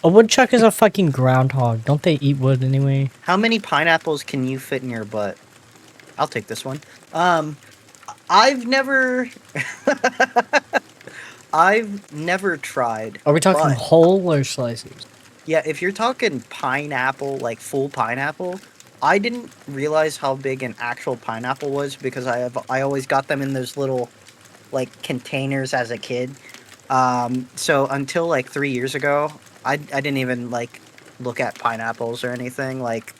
A woodchuck is a fucking groundhog. Don't they eat wood anyway? How many pineapples can you fit in your butt? I'll take this one. I've never I've never tried. Are we talking but whole or slices? yeah, if you're talking pineapple, like full pineapple, I didn't realize how big an actual pineapple was because I always got them in those little like containers as a kid. So until like 3 years ago, I didn't even like look at pineapples or anything. Like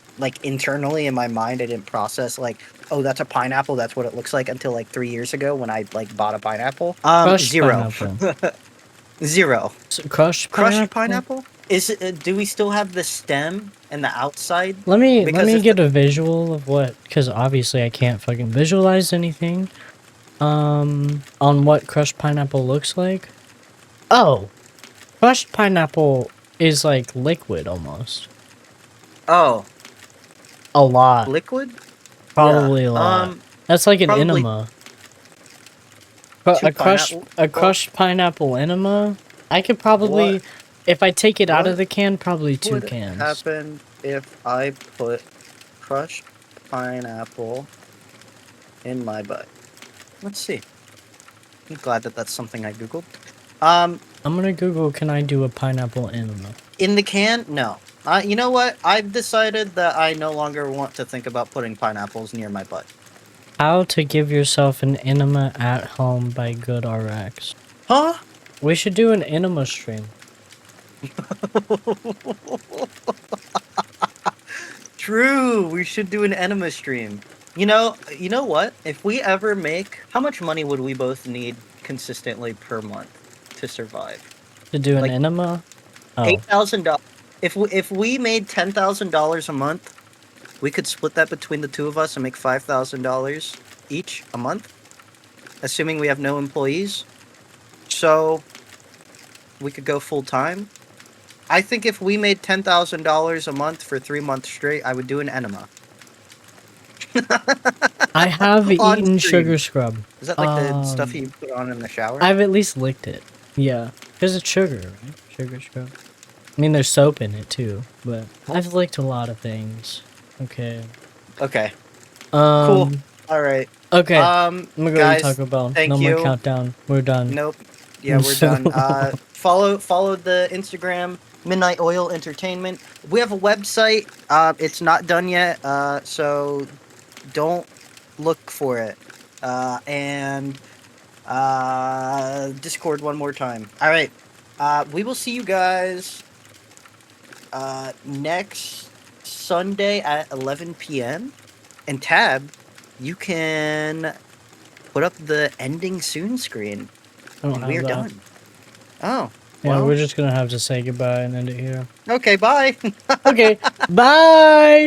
internally in my mind, I didn't process like, oh, that's a pineapple. That's what it looks like until like 3 years ago when I like bought a pineapple. Crushed Zero. pineapple. Zero. Crushed Crushed pineapple? pineapple? Is it? Do we still have the stem and the outside? Let me Because if get a visual of what, because obviously I can't fucking visualize anything. On what crushed pineapple looks like. Oh, crushed pineapple is like liquid almost. oh, A lot, liquid? probably Yeah. a lot. That's like an Probably enema. two pineapple. A crushed pineapple enema. I could probably, What? if I take it out of What the can, probably 2 would cans. happen if I put crushed pineapple in my butt. Let's see. I'm glad that that's something I googled. I'm gonna Google, can I do a pineapple enema? In the can? No. You know what? I've decided that I no longer want to think about putting pineapples near my butt. How to give yourself an enema at home by Good RX. Huh? We should do an enema stream. True. We should do an enema stream. You know what? If we ever make, how much money would we both need consistently per month to survive? To do an Like, enema? Oh, $8,000. If we made $10,000 a month, we could split that between the two of us and make $5,000 each a month, assuming we have no employees. So we could go full time. I think if we made $10,000 a month for 3 months straight, I would do an enema. I have On eaten stream. sugar scrub. Is that like the stuff you put on in the shower? I've at least licked it. Yeah, because it's sugar, right? Sugar scrub. I mean, there's soap in it too, but I've licked a lot of things. Okay. Okay. Cool. Cool. All right. Okay. I'm gonna go guys, to Taco Bell. thank No you. more countdown. We're done. Nope. Yeah, we're done. Follow the Instagram, Midnight Oil Entertainment. We have a website. It's not done yet. So don't look for it. And Discord one more time. All right. We will see you guys next Sunday at 11 p.m. And Tab, you can put up the ending soon screen. I don't And we are have that. done. Oh. Yeah, Well. we're just gonna have to say goodbye and end it here. Okay, bye. Okay, bye!